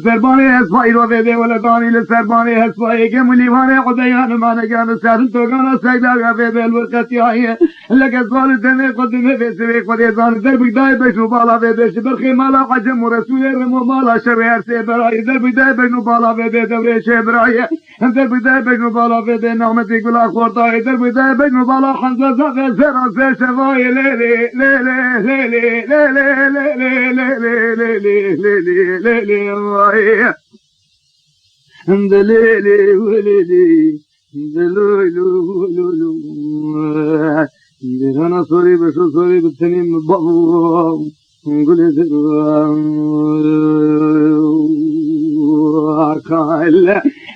سربانی اسفایی رو بده ولدانی لسربانی اسفایی که ملیوان قدیان مانگان سر توگان سگدار بده الورقتی آیه لکه سوال دمه قدمه بسوی قدیزان در بگدای بشنو بالا بده شبرخی مالا قجم و رسول رمو مالا شبهر سی برای در بگدای بشنو بالا بده دوره شبرای در بگدای بشنو بالا بده نامتی گلا خوردای در بگدای بشنو بالا حمزه زفه سر سه شفای لیلی لیلی لیلی لیلی لیلی لیلی لیلی دليلي وليلي دلولو لولو انا صوري بشو صوري بالتنين بابو نقول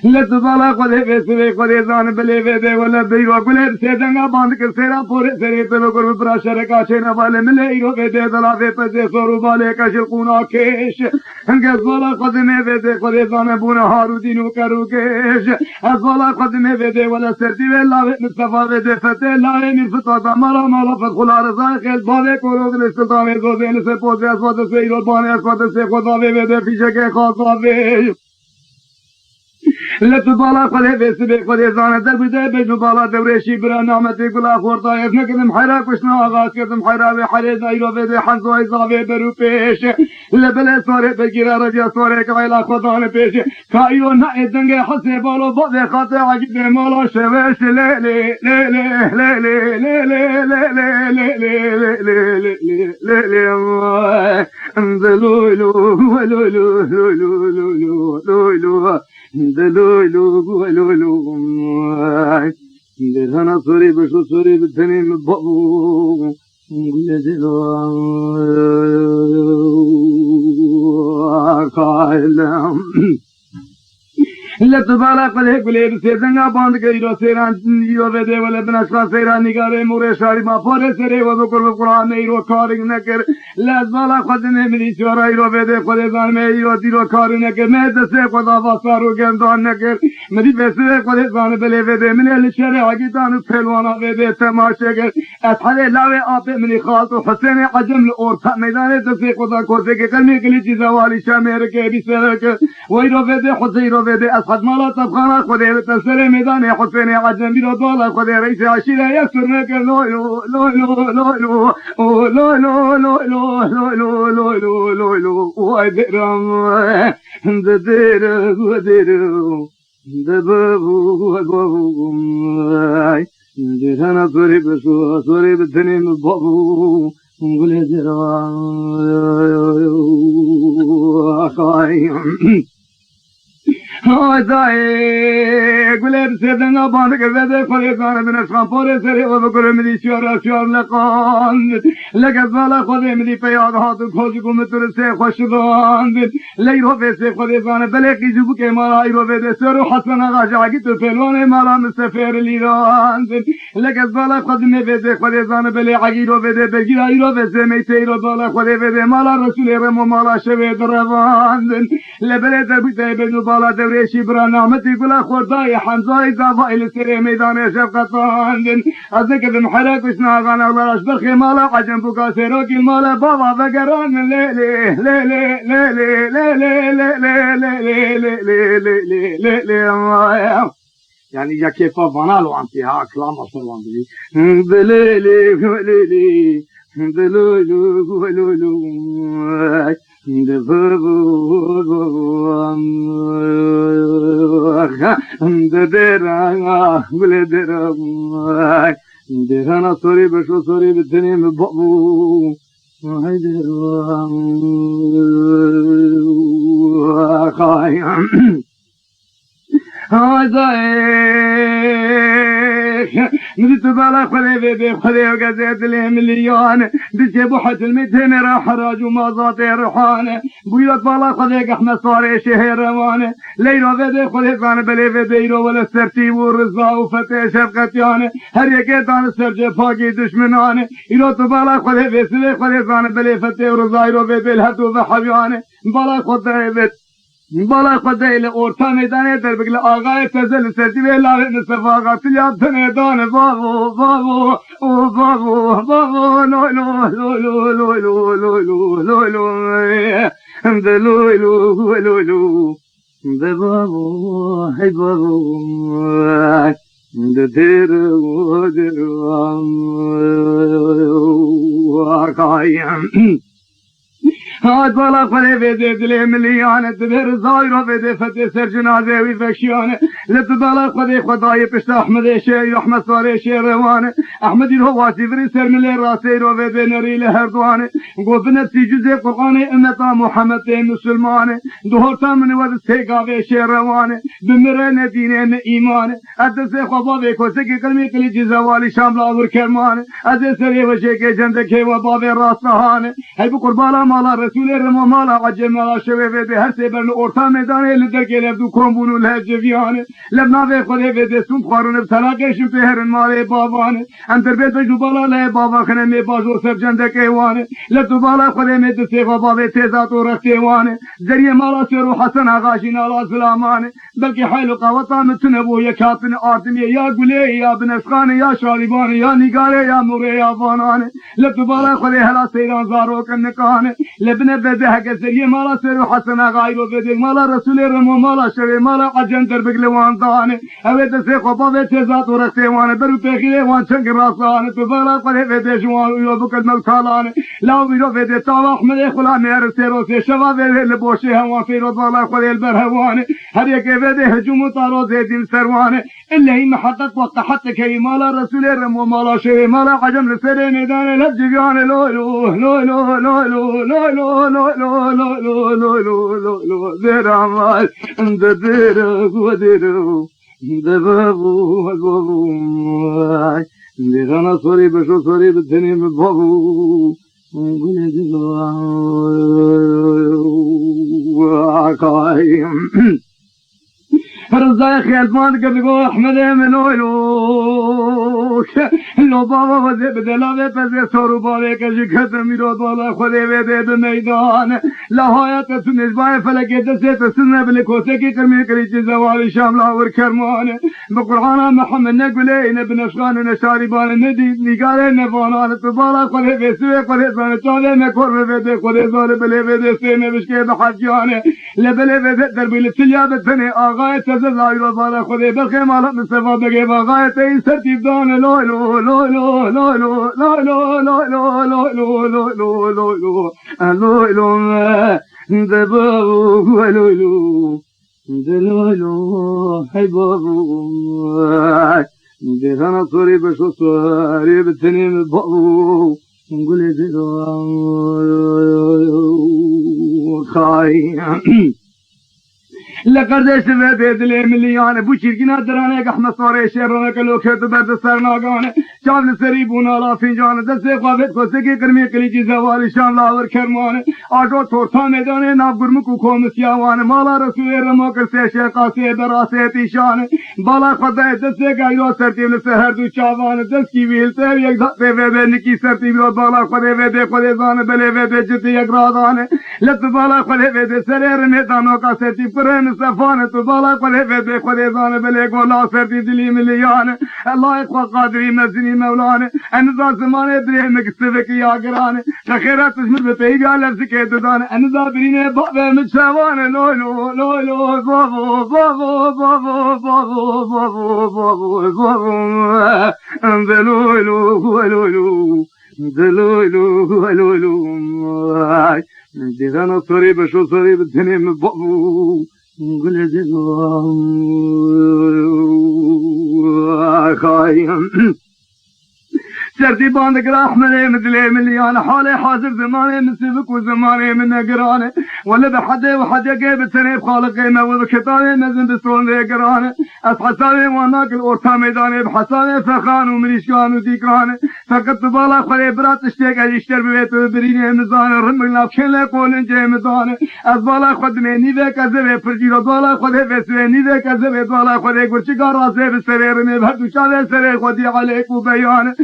لا تبالا قدي بسوي قدي زان بلي بده ولا بيرو قل سيدنا باند के सेरा पूरे सेरे पे लोग प्राशर का छेना वाले मिले इरो बदे दला पे पे सोरू वाले का शकुना केश انگه زالا قدمه بده قدی زان بونه هارودینو کروکش ازالا قدمه بده ولا سردی ولا مصطفى بده فتح لا من فتاة مالا مالا فتخل رضای خیل باله کروگ لستطام زوزین سے پوزه اسوات سے ایراد بانه اسوات سے خدا بده پیشه که خاصا بش لت بالا قدی بسبه قدی زان در بده بجنو بالا دورشی برا نامتی گلا خورتا ابن کدم حیرا کشنا آغاز کردم حیرا و حریز ایرو بده حنزو ایزاوه برو پیش لبله ساره بگیره رجا ساره که غیلا خدان پیش کایو نای دنگ حسی بالو بده خاطر عجیب مالا شوش لیلی لیلی لیلی لیلی لیلی لیلی لیلی انزلولو ولولو لولو لولو لولو دلولو ولولو درهنا سوري بشو سوري بالتنين بابو لا تبالا قله قليل سيدنا باند كيرو سيران يو بده ولا بنشقا سيران نگاره مور شاري ما پاره سره و بكر القرآن يرو كارگ نکر لا تبالا قدمه ملي شورا يرو بده خود زان میں يرو ديرو کار نکر میں دسه خدا واسارو گندان نکر ملي بسه خود زان بله بده من الشارع اگيتان پهلوانا بده تماشا گر اصحاب لاوه آپ مني خالط حسين عجم الاورتا میدان دسه خدا کوزه کے کلمه کلی چیزا والی شامر کے بسرک ويرو بده حسين بده قد مالا طبخانا خودي تسلي ميدان حسين عجم بيرو دولا خودي رئيس عشيرة يكسر نكر لولو لولو لولو لولو لولو لولو لولو لولو ودرم ددير وديرو دبابو وبابو دهنا صوري بشو صوري بالتنين بابو نقول درم قلت سيدنا باندك زده خليقان من اشخان پوره سري وبكر مدي شوار لقان لقد بالا خده مدي پیاد هاتو خوشكو متر سے خوشدان ليرو بيسي خليقان بلقي جبو کے مالا ايرو بيده سرو حسن آغا جاگي تو پهلوان مالا مسافر ليران لقد بالا خدمه بيده خليقان بلقي رو بيده بگير ايرو بيسي ميته ايرو بالا خده بيده مالا رسول رمو مالا شوه دروان لبله در بيته بدو بالا ريشي برا نعمتي قلا خورداي حمزاي زافائل سري ميدان شفقتان أذكر محرك وشنا غانا الله أشبخي مالا عجم بكا سيروكي المالا بابا فقران ليلي ليلي ليلي ليلي ليلي ليلي ليلي يعني يا كيف فنالو انتهاء كلام أصلا بليلي بليلي بلولو بلولو دهنا صوري بشو صوري بالتنين بابو نزلت بالا خلي بيبي خلي وقزيت لي مليون دشي بوحة الميتين راح راج وما ضاطي رحانة بيوت بالا خلي احنا صاري شهر روانة ليرو بيبي خلي كان بلي بيبيرو ولا السرتي والرزا وفتح شفقتيانة هر يكيتان السرجة فاقي دشمنانة يرو بالا خلي بيسلي خلي كان بلي فتح ورزا يرو بيبي الهدو بحبيانة بالا خلي بيبي بالا خدای لورتا میدانه در بگل آقای تزل سردی ویلاره نصف آقا تلیاب تنیدانه بابو بابو او بابو بابو لولو لولو لولو لولو لولو دلولو ولولو دبابو هاي بابو دتيرو ديرو هاد بالا خلي بيدي دلي مليانة تبهر الظاهرة بيدي فتي سر جنازة ويفكشيانة لتبالا خلي خداي بشت أحمد شير أحمد صاري شير روانة أحمد الهواتي فري سر ملي راسي رو بيدي نري لهردوانة قو بنفسي جزء قرآني أمتا محمد مسلمانة دهورتا من ود سيقا في شير روانة بمرين دينين إيمانة أدسي خبابي كوسكي كلمي كلي جزوالي شامل آذر كرمانة أدسي سري وشيكي جندكي وبابي راستهانة هاي بقربالا مالا رسول رما مالا عجل مالا شوه بده هر سه برن اورتا میدانه لدر که لبدو کرومبونو لهجویانه لبنا به خوده بده سوم خارون بسلاقشم پهرن ماله بابانه انتر بیت بجو بالا له بابا خنه می بازور سب جنده کهوانه لبدو بالا خوده می دسته بابا تیزات و رختیوانه ذریعه مالا سرو حسن آغاشی نالا سلامانه بلکه حیل و قوتا متنبو یا کاتن آدمیه یا گله یا بنسخانه یا شاریبانه یا نگاره یا موره یا بانانه لبدو بالا خوده هلا سیران زارو کنکانه لبنه بده هک ذریعه مالا سرو حسن غایرو بده مالا رسول رمو مالا شوی مالا عجن در بگلوان دانه اوه دسته خوبا و تیزات و رختیوانه برو پیخیره وان چنگ راسانه تو بالا قده بده جوان و بکد ملکالانه لاو بیرو بده تاو احمد خلا مهر سیرو سی شوا بده لبوشه هوان فیرو بالا قده البرهوانه هر یک بده هجوم تارو زیدین سروانه إلا هي محقق وقت حتى كي مالا رسول رمو مالا شوي مالا عجم لسري ميدان لبجيان لولو لولو لولو لولو لولو لولو لولو لولو درامال ددرو ودرو دبابو بابو درانا صوري بشو صوري بالدنيا بابو قولي دلو عقايم رزاق خيالمان قبلو أحمد منولو لو بابا وزي بدلا بزي سورو بابا كشي ختم يرو بالا خدي بده بميدان لهاية تنجباي فلكي دسي تسنة بلكوسكي كرمي كريتي زوالي شاملا وركرمان بقرآن محمد نقولين بنشغان نشاربان ندي نقال نفانان تبالا خدي بسوي خدي زاني چالي مكور بده خدي زاني بلي بده سيمي بشكي بحجيانه لبلي بده دربي لتليا بتني آغاية زايرو بالا خدي بخي مالا مصطفى بقي باغاية تي سرتيب دان لولو لولو لولو لولو لولو لولو لولو لولو لولو دبابو لولو دلولو هاي بابو ديرانا صوري بشو صوري بالتنين بابو نقول دلو خاي لقردش بده دل مليان بو چرگنا درانه احمد صاري شهرانه کلو خد برد سرناگانه چاول سری بونا فنجان دست قوت کوسکی کرمی کلیجی زوال شام لاور کرمانه آجو تورتا میدانه نابگرم کو کومسیاوانه مالا رسول رما کرسی شقاسی براسه تیشانه بالا خدای دست گایرو سرتیب سحر دو چاوانه دست کی ویلته یک دفعه به نکی سرتیب بالا خدای وده خدای زانه بله وده جتی یک رادانه لط بالا خدای وده سرر میدانو کا سرتیب کرن سفانه تو بالا خدای وده خدای زانه بله گولا سرتیب دلی مليان الله يقوى قادري مزني مولانا أنذا زمان إبراهيم كسبك يا قرانة تخيرات تشمل بتيجي على لفظك ددانة أنذا برينه بابا متشوانة لو لو لو لو بابو بابو بابو بابو بابو بابو بابو دلولو لولو دلولو لولو ديزانا صري بشو صري بالدنيا من بابو قل دلو خايم سردي باندك رحمة مثل مليان حالي حاضر زماني من سبك وزماني من نقرانه ولا بحدي وحدي جايب سنيب خالق قيمة وبكتاني مزن بسرون ذي قرانه أصحصاني واناك الأورتا ميداني بحصاني فخان ومريشكان وديكرانه فقط بالا خلي برات اشتيك اشتر ببيته بريني مزانه رمقنا بكين لقولن جاي مزانه أزبالا خدمي نيوه كذبه فرجيرو بالا خده بسوه نيوه كذبه بالا خده قرشي قراسه بسرير مبهدو شاده سرير خدي عليك وبيانه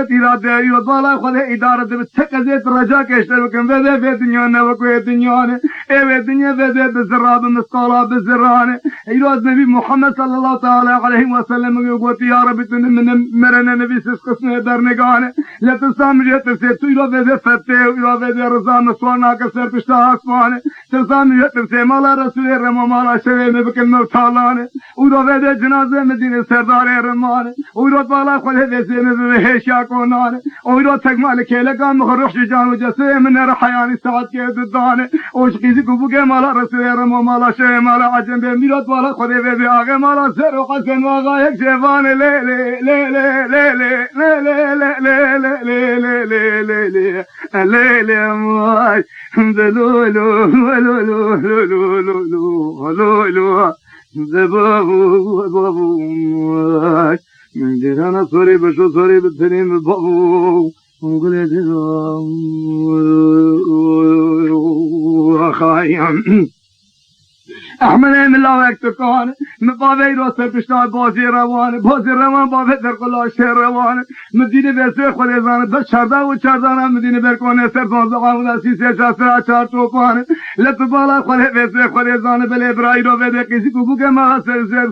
وقت إرادة أيوة بالا خود إدارة بتكزت رجاء كشتر وكم بذا في الدنيا نوكوي الدنيا إيه الدنيا بذا بزراب مسطالة بزرانة إيراد نبي محمد صلى الله تعالى عليه وسلم يقول يا رب من مرنا نبي سقسنا درنجانه لا تسامر يتفسير إيراد بذا فتة إيراد بذا رزان نسوانا كسر بشتاق اسمانه تسامر يتفسير مالا رسول الرما مالا شوي بكلمة طالانه إيراد بذا جنازة مدينة سردار الرمانه إيراد بالا خود هذا هشا كونانه إيراد تجمع كيلا كان مخرج جان وجسه من رحيان السعد كيد الدانه وش قيزي كوبك مالا رسول الرما مالا شوي مالا عجم بميراد بالا خود هذا آگه مالا سر و حسن واقع یک جوان لی لی لی لی لی لی لی لی لی لی لی لی لی لی لی مای دلولو لولو لولو لولو لولو دبابو بابو مای من دیران سوری بشو سوری بترین بابو قل دیران خایم احمد من الله اكتكان مبابي روسر بشتاي بازي روان بابي در قلاش روان مدينه بسه خليزان بشردا و چردانا مدينه بركون سر زغام سيسه جاسر چار توپان لتبالا خلي بسه خليزان بل ابراهيم رو بده کسی کو بوگه ما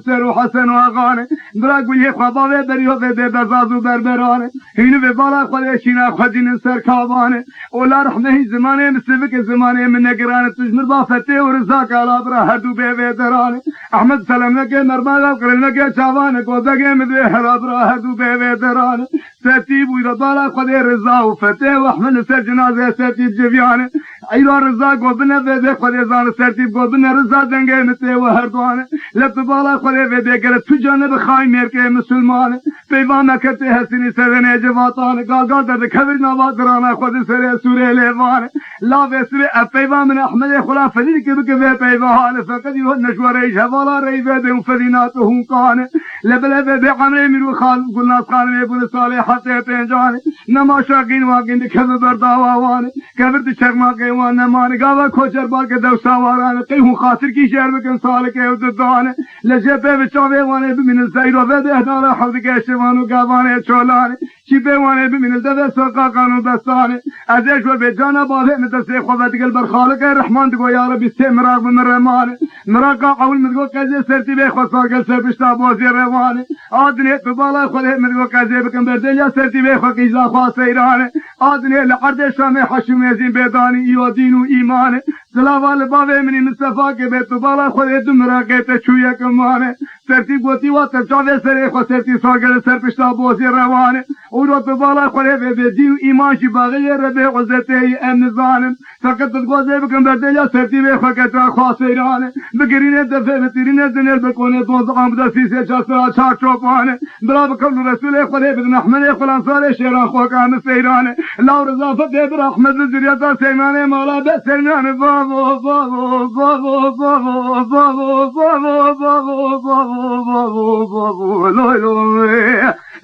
سر و حسن و اغان برا گوی خبابه بريو بده بزازو بربران هینو به بالا خلي شینا خدین سر کابان اولا رحمه زمانه مسبك زمانه من نگران تجمر بافته و رزاق على برا بيدران احمد سلام لك مرمى وكرن لك شعبان قودك مدوي حراب راهدو بيدران سرتيب ويرضالا خدي رضا وفتح واحمد سر جنازه سرتيب جبيان ايرا رضا قوبنا بيدي خدي زان سرتيب قوبنا رضا دنگه متي وهردوان لبتبالا خدي بيدي قلت تجانب خاي ميركي مسلمان پیوانا کرتے حسنی سرنے جواتان گال در خبر نوادرانا خود سر سوره لیوان لا وسر پیوان من احمد خلا فدی کے بك پیوان فقد نشور جوالا ريبه وفديناته كان لبلبه بعمر من خال قلنا خان ابن صالح حتى تنجان نما شاقين واقين خبر داوان كبر تشرما کے وان مان گاوا کوچر بار کے دوساواران کیوں خاطر کی شہر میں کنسال کے ودان لجبه بچاوے وان من الزير وبده دار حوض کے وانو گاوان چولان شبه وان من الدب سقا قانون دستان ازش وبجانا باله متسي خبت قلب الخالق الرحمن تقول يا رب استمرار من الرمان مراقا قول مدقو كازي سرتي بي خصار قل سر بشتا بوزي رواني آدني تبالا خده مدقو كازي بكم بردنيا سرتي بي خقيزا خواس ايراني آدني لقرد شامي حشم يزين بيداني ايو دين و ايماني سلاوال باوه مني مصطفى کے بے تبالا خده دمرا کے تچویا کمانے سرتي قوتي واتر چاوه سره خو سرتي ساقل سر بشتا بوزي رواني ورو تبالا خده بي دين و ايمان شي باغي ربي عزتي امن ظالم فقط تقوزي بكم بردنيا سرتي بي خقيزا خواس ايراني بگرینه دفعه بترینه دنیل بکنه دوزقام بده سیسه چاسرا چار چوپانه برا بکن رسول خدا بدن احمد خلان سال شیران خوکان سیرانه لاو رضا فتح بر احمد زریعتا سیمانه مولا بسرنانه بابو بابو بابو بابو بابو بابو بابو بابو بابو بابو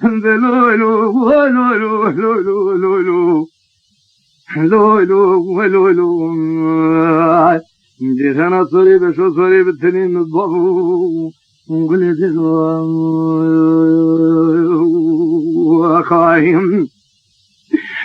لولو لولو لولو لولو لولو لولو جهنا سوري بشو سوري بتنين الضبو قل دلوا خايم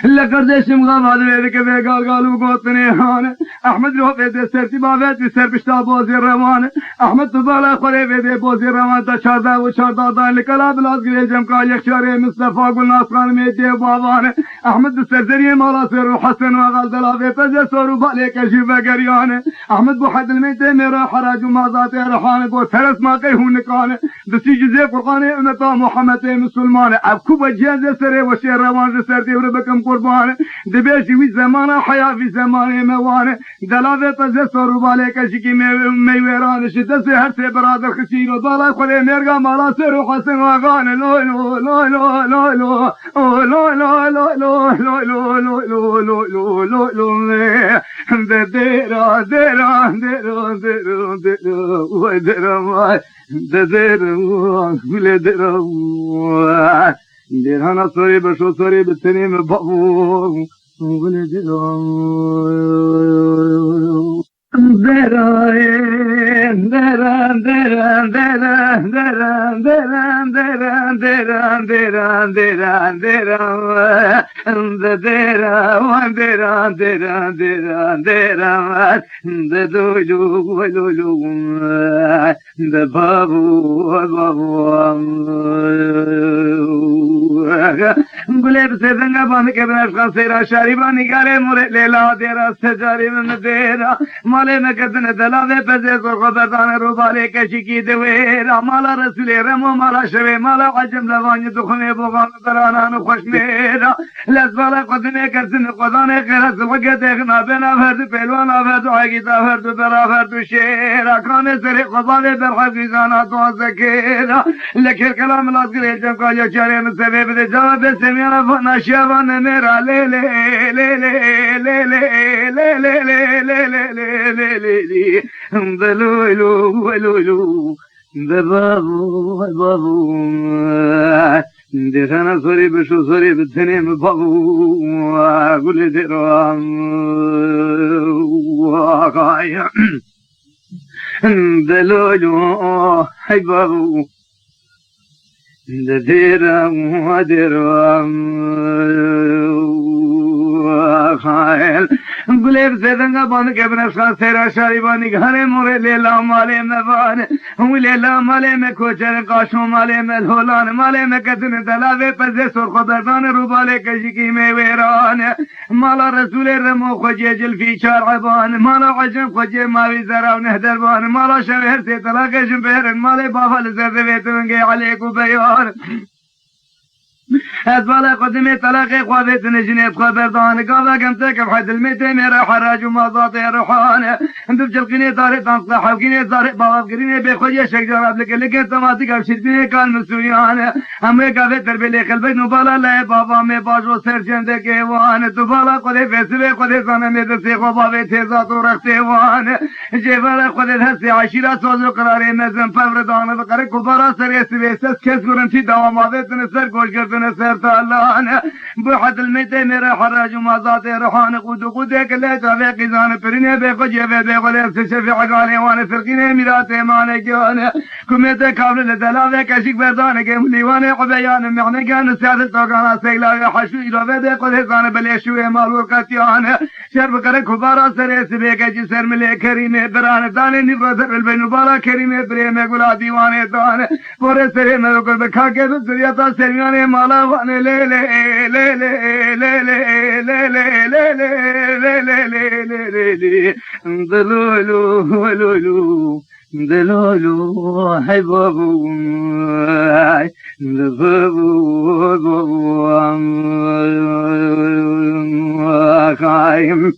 لقردشم غابات بيدك قالوا قوتني هان احمد روح بيدي سرتي بابات بسر بشتا بوزي روان احمد تبالا خوري بيدي بوزي روان تا شاردا و شاردا دان لكلا بلاس قلي جمكا يخشاري مصطفى قل ناصران ميدي بابان احمد سرزري مولا سر حسن وغال دلا بيتا جسور باليك شفا قريان احمد بو حد الميتي ميرا حراج ومازاتي رحان قو ثرس ما قيهون نكان دسي جزي قرقاني امتا محمد مسلمان ابكو بجيز سري وشير روان سرتي وربكم قربان دبيشي في زمان حياة في زمان موان دلاوه تجسر بالك شكي ميويران شدة سهر سي برادر خشير ودالا خلي ميرغا مالا سر حسن وغان لو لو لو لو لو لو لو لو لو لو لو لو لو لو لو لو ديرا ديرا ديرا ديرا ديرا وديرا ماي ديرا كل ديرا ديرهانا سوري بشو سوري بالتنين بابو ولد ديرا ديرا ديرا ديرا गुलेब से दंगा बांध के बनशका सेरा शारीबा निकाले मुरे लेला तेरा सजारी में तेरा माले में कदने दलावे पैसे को खबरदान रूबाले कशिकी देवेरा माला रसूले रमो माला शवे माला अजम लवानी दुखने बोगान तराना खुश मेरा लसवाला कदने करतन कदाने करस वगे देखना बिना भर पहलवान भर आएगी भर बरा भर शेरा खाने सरे खबाले बरहफिजाना तो सकेरा लखर कलाम लाजरे जब का जो चरे में सबे बदे जवाब से मेरा नशावन मेरा ले ले ले ले ले ले ले ले ले ले ले ले ले ले दलुलु दलुलु दबाबु बाबू देखना सोरी बशु सोरी बधने में बाबू गुले देराम वाकाया दलुलु हाय बाबू दधेराम देराम खायल गुलेब से दंगा बांध के बनशका सेरा शारीबानी घरे मोरे लेला माले में बान हूँ लेला माले में खोचर काशों माले में धोलान माले में कदने दलावे पजे सुर खबरदान रूबाले कशिकी में वेरान माला रसूले रमो खोजे जल्फी चार अबान माला अजम खोजे मावी जरा नहदरबान माला शहर से तलाके शंपेरन माले बाफल जरदवे तुंगे अलैकु बयान أتبالا قدمي طلاقي قوابيت نجنيت خبردان قالا قمتك بحد الميتين يرى حراج وماضاتي روحان انتو بجلقيني طارق تنصح وقيني طارق باباب قريني بيخوية شكجر قبلك لكن تماتي قبشتني كان مسويان امي قابت تربيلي قلبي نبالا لا بابا مي باجو سر جندك وان تبالا قدي فيسبي قدي صانمي دسي قبابي تيزات ورختي وان جيبالا قدي دسي عشيرة سوزو قراري مزن فوردان بقري كبارا سريسي بيسس كيس قرنتي دواماتي تنسر كوش كردن سر تالان بحد الميتين میرا حراج ومازات روحان قدك لا تفيق زان فريني بقجي بقلب سشفي عقالي وانا فرقيني ميراتي ماني جان كميتي كامل لدلاوي كشك بردان كيم ليواني قبيان معني كان سيادة توقانا سيلا حشو إلو بيدي قده زان بليشوه مالور قتيان شرب كره كبارا سري سبيك جسر ملي كريمي بران داني نبرد البينو بالا كريمي بريمي قلا ديواني دان پورے سري ملوكر بكا كي سرياتا سرياني مالا واني لي لي لي لي لي لي لي لي لي لي لي لي دلولو دلولو دلولو هاي بابو بابو قايم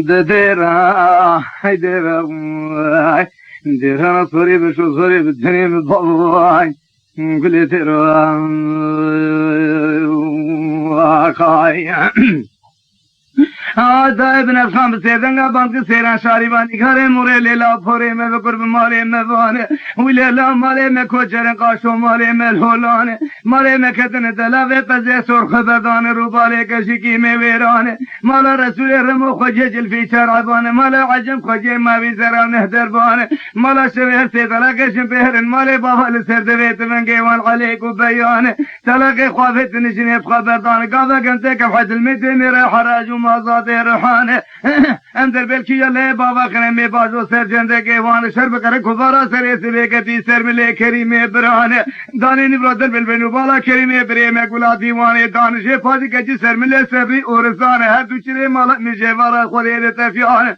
ددرا هاي ددرا ددرا صوري بشو صوري بالدنيا بابو قلت قايم آتا ابن افخام سیدنگا بانک سیران شاریبانی گھرے مورے لیلا پھورے میں وقرب مالے میں بانے وی لیلا مالے میں کھوچرن قاشو مالے میں لھولانے مالے میں کتن دلاوے پزے سور خبردان روبالے کشکی میں ویرانے مالا رسول رمو خوجے جلفی شرعبانے مالا عجم خوجے ماوی زرا نہدر بانے مالا شویر سے تلاکشن پہرن مالے بابال سردویت منگیوان علیکو بیانے تلاکی خوافت نشنیت خبردان قادا گنتے کفحت المیتے میرا حراج و مازاد روحان اندر بلکی لے بابا کرے بازو سر جندے کے وان شرب کرے خبارا سر سے کتی سر ملے کریم بران دانے نبرادر بل بالا کریم برے میں گلا دیوانے دان شفاض کجی سر ملے سبی اور زان ہے دوچرے مال نجے وارا خورے تفیان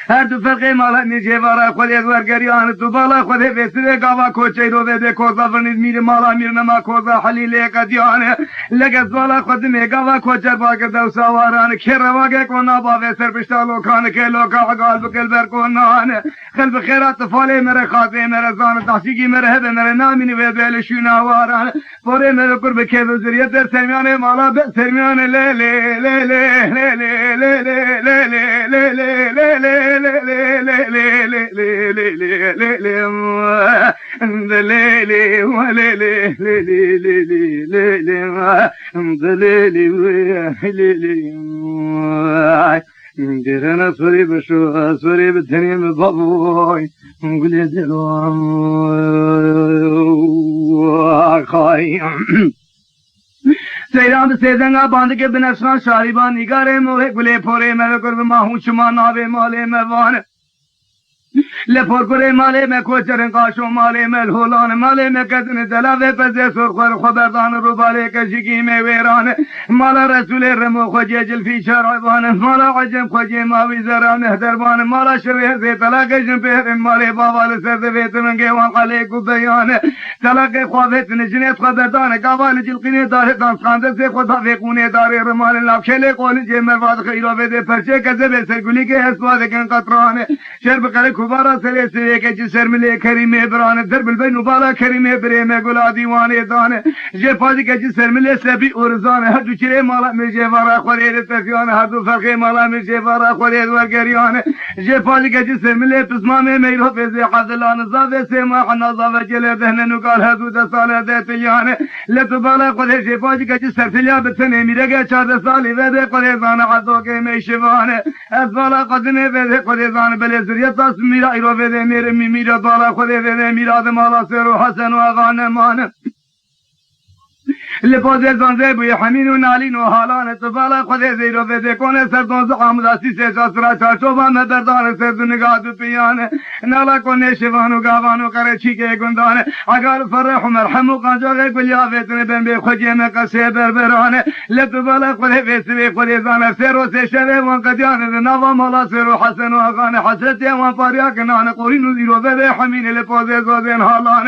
هر دو فرقه مالا نیچه وارا خودت ورگریان تو بالا خودت بسره گاوا کوچه رو بده کوزا فرنید میر مالا میر نما کوزا حلیله قدیان لگز بالا خود میگاوا کوچه باگ دو سواران که رواگه کنا باوه سر پشتا لوکان که لوکا عقال بکل برکنان خلب خیرات فاله مره خاطه مره زان تحسیقی مره هده مره نامینی و بیل شوناواران فوره مره قرب که وزریت در سرمیان مالا به سرمیان لی لی لی لی لی لی لی لی لی لی دیرنا سوری بشو سوری بتنیم بابوی گلی دلوام خواهی سیران سیدنگا باند کے بنفسان شاریبان نگارے موہ گلے پھورے میں قرب ماہوں شما ناوے مالے میں وان لپور کرے مالے میں کوچرن قاشو مالے میں الہولان مالے میں کدن دلاوے پزے سرخور خبردان روبالے کشکی میں ویران مالا رسول رمو خوجے جلفی شرعبان مالا عجم خوجے ماوی زران احدربان مالا شویر سے طلاقشن پہرن مالے باوال سرد ویت منگے وان قلیکو بیان طلاق خواهت نجنیت خبردان قوال جلقینی دار دانس خاندر سے خدا فیقونے دار رمان اللہ کھیلے قول جے مرفاد خیرو بیدے پرچے کذب سرگلی کے حسواد کن قطران شرب کرے خبارہ سلے سے کہ جسر ملے کریم بران درب البین بالا کریم بریم گلا دیوان دان جے پاج کہ جسر ملے سبی ارزان ہر دو چرے مالا مرجے وارا خورید تفیان ہر دو فرق مالا مرجے وارا خورید وگریان جے پاج کہ جسر ملے پسما میں میرو فیز حضلان زاوے سے ما حنازا وجلے دہن نکال حدود سال دیتیان لتو بالا قدے جے پاج کہ جسر فلیا بتنے میرے گے 4 سالی ویدے قدے زان عدو کے میں شوان اس بالا قدنے ویدے قدے زان بلے ذریعتا میرا ایرو ویدے میرے میرا بالا خدے ویدے میرا دمالا سیرو حسن و غانمان لپوزے زنزے بوی حمین و نالین و حالان تبالا خدے زیرو ویدے کونے سردون زعام داسی سے چاسرا چاچوبا میں دردان سرد نگاہ دو پیان نالا کونے شوانو گاوانو کرے چھیکے گندان اگر فرح و مرحم و قانجوغے گلیا ویتنے بین بے خوجے میں کسے بربران لتبالا خدے ویسوے خدے زانے سیرو سے شوے وان قدیان ناوا مولا سیرو حسن و غان حسرتے وان پاریا کنان قورینو زیرو ویدے حمین لپوزے زوزین حالان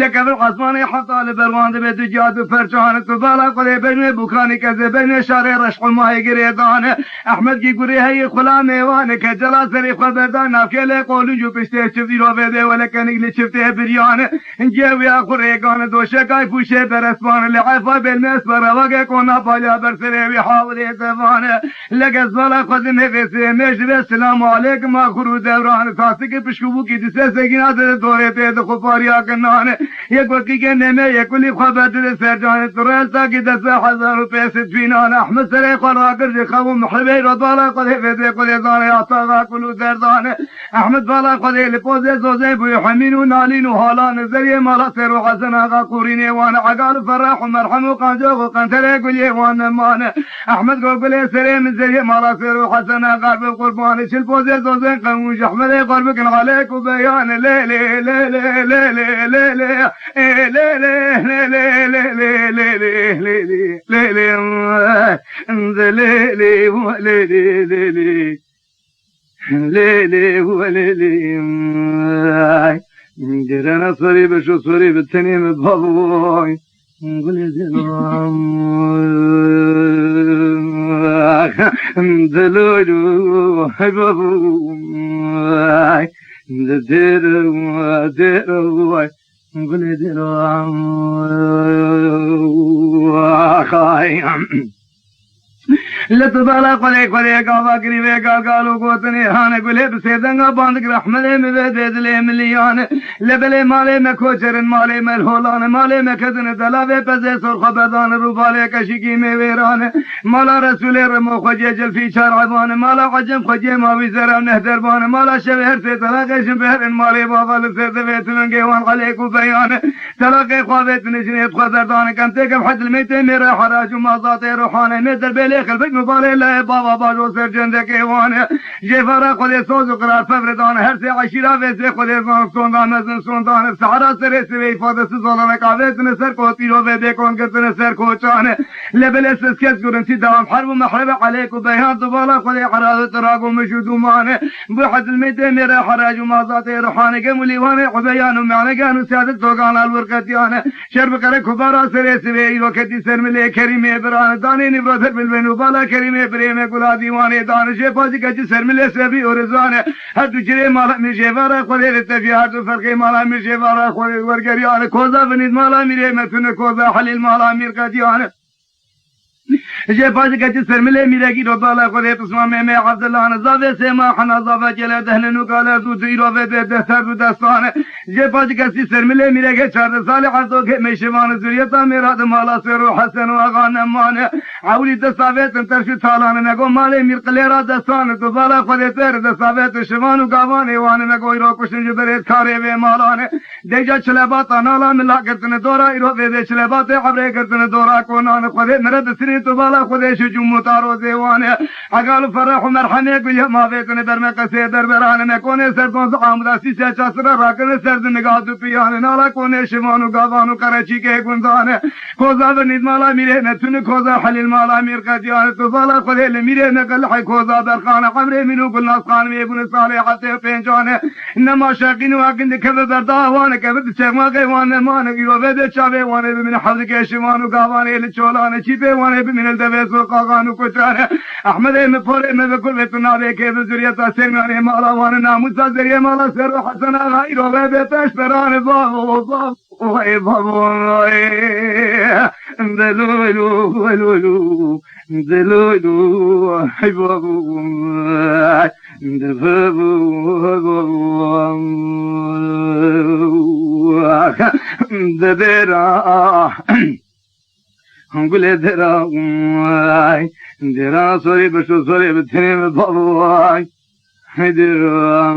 لکبر عثمان حفال برواند بے دجاد فرچان تو بالا قدے بین بخانی کزے بین شار رشق ماہی گریدان احمد کی گری ہے یہ خلا میوان کے جلا سری خبردان اکیلے قولو جو پشتے چفتی رو بیدے ولکن اگلی چفتے بریان جیوی آخر ایگان دو شکای پوشے برسبان لعفا بالمیس پر وگے کونا پالیا برسرے وی حاول ایتوان لگز بالا قدے میں ویسے میشوی السلام علیکم آخرو دوران ساسی کے پشکوبو کی جسے سگینا دے دورے تے دخو پاریا کنان یک وقتی کے نیمے یک کلی خبر دے سر جانے ترالتا کی 10,000 روپے سے توینان احمد سرے قرآ کر جخو محبی رضالا قدے فیدے قدے دانے آتاغا کلو دردان احمد بالا قدے لپوزے زوزے بوی حمین و نالین و حالان ذریع مالا سر و حسن آغا قورین وان عقال فرح و مرحم و قانجوغ و قنترے گلی وان مان احمد کو گلے سرے من ذریع مالا سر و حسن آغا بالقربان شل پوزے زوزے قنوش احمد قرب کن علیک و بیان لے لے لے لے لے لے لے لے لے لے لے لے لے جرنا سوري بشو سوري بالتنيم بابوي قولي دلولو بابوي ديرو قولي لتبالا قلے قلے گاوا گریوے گالو گوتنے ہان گلے بسیدنگا باند کر احملے میں دلے ملیان لبلے مالے میں کھوچرن مالے میں الہولان مالے میں کدن دلاوے پزے سرخ بدان روبالے کشکی میں ویران مالا رسول رمو خوجے جلفی شرعبان مالا عجم خوجے ماوی زرم نہدربان مالا شوہر سے طلاقشن بہرن مالے باوال سے دویت منگے وان قلیکو بیان طلاق خواهت نجنیت خدردان کنتے کب حد المیتے میرے حراج مازات روحانے میں دربیلے خلفک مبالے لئے بابا باجو سر جندے کے وانے جیفارا خودے سوز قرار فبردان ہر سے عشیرہ ویسے خودے سوندان مزن سوندان سحرا سرے سوی فادر سزولان کاویت نسر کو تیرو ویدے کون کتن سر کو چانے لبلے سسکیت کرنسی دوام حرب محرب علیکو بیان دوبالا خودے حراج تراغو مشودو مانے بحد المیتے میرے حراج مازات روحانے کے ملیوانے عبیانو معنگانو سیادت توگانا الورقتیانے شرب کرے کھبارا سرے سوی وقتی سر ملے کریم بران دانی نبرادر بالبینو بالا کریم بریم گلا دیوانے دانشے پاسی کچھ سر ملے سبی اور رضوانے ہر تجرے مالا مرشے وارا خودے رتفی ہر تو فرقی مالا مرشے وارا خودے ورگریان کھوزا بنید مالا میرے متن کھوزا حلیل مالا میر کا دیانے جه باج کچ سرمله میرگی رو بالا خود اسلام می عبدالله نزاوه سما حنازاوه جل دهنو قال دو تیرو و دستر دو دستانه جه باج کسی سرمله میرگی 14 سال عبدو که میشوان زوریتا میراد مالا سر حسن و آقا نمانه عولی دستاوه ترشو تالانه نگو مال میر قلیرا دستانه تو بالا خود تر دستاوه شوان و گاوانه وانه نگو ایرو کشن برید کاره و مالانه دیجا چلبات نالا ملا کرتن دورا ایرو و چلبات عبره کرتن دورا کنان خود مرد سری تو بالا خودش جموتا رو دیوانه اقال فرح و مرحمه گل ما بیتن برم قصه در برانه نکنه سردون آمداسی سه چاسر راکنه سرد نگاه دو پیانه نالا کنه شوان و گاوان و کرچی که گنزانه کوزا ورنید مالا میره نتونه کوزا حلیل مالا میر قدیانه تو بالا خود میره نقل حی کوزا در خانه عمره منو گل ناس خان میبونه صالحات پنجانه انما شاقین و عقند كذا درداوانه كذا تشماغ وانه مانه يرو بده چاوه وانه بمن حفظ كشمانو گاوانه لچولانه چيبه وانه بمن الدبس وقاغانو كچانه احمد مفور مذكر بتنابه كيف ذريته سنانه مالا وانه ناموس ذريه مالا سر حسن غير بده تشتران بابو وای بابا دلولو ولولو دلولو ای بابا ددرا هنگل درا درا سوری بشو سوری بتنیم بابا درا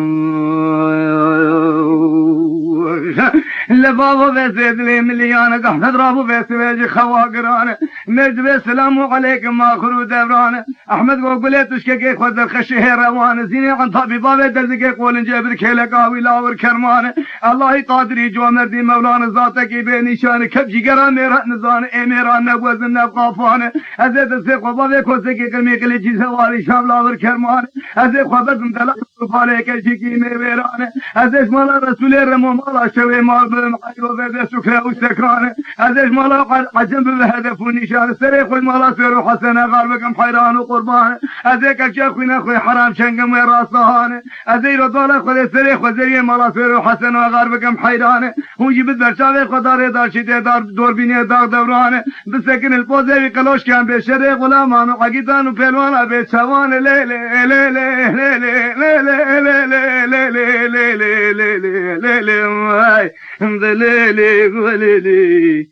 لبابو بسيد لي مليانة قحمد رابو بسيج خواقرانة نجب السلام عليكم ما خرو دبرانة أحمد قولت وشكي خود الخشه روانة زيني عن طبي بابي دردك قول جابر كيلك آوي لاور كرمانة الله قادري جوامر دي مولانا ذاتك بيني شان كبجي قران ميرا نزان اميران نبوزن نبقافانة أزيد السيق وبابي كوسكي قلمي قلي جيزة والي شام لاور كرمانة أزيد خبرتم تلق فاليك الشكي ميرانة أزيد مالا رسول الرمو مالا شوي مال بالمحيو بيد سكرة وسكرانة أزيد مالا عجم بهدف ونشان سري خوي مالا سيرو حسنة غالبكم حيران وقربان أزيد الشيخوين أخوي حرام شنقم ويراسهانة أزيد رضالة خوي سري خوي زري مالا سيرو حسنة غالبكم حيرانة هو جيبت برشاوي قدار دار شيده دار دور بيني دار دورانة بسكن البوزي وكلوش كان بشري غلامان وعقيدان وبلوانا بيتشوان لي لي لي لي لي لي لي لي لي لي لي دليلي وليلي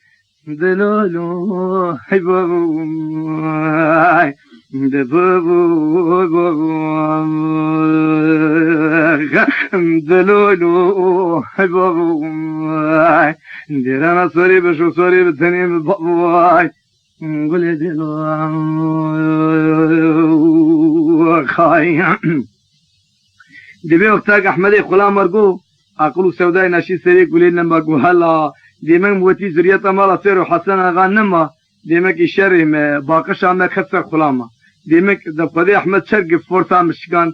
دلولو حبابو دبابو دلولو حبابو ديرانا صوري بشو صوري بالتنين بابو قولي دلو خاي دبي وقتك أحمدي خلا مرقو أقول سوداء ناشي سري قولي لما قوهلا ديمك موتي زريتا مالا سيرو حسن غانما ديمك الشرم باقش عمك خسر خلاما ديمك دفقدي أحمد شرق فورتا مشكان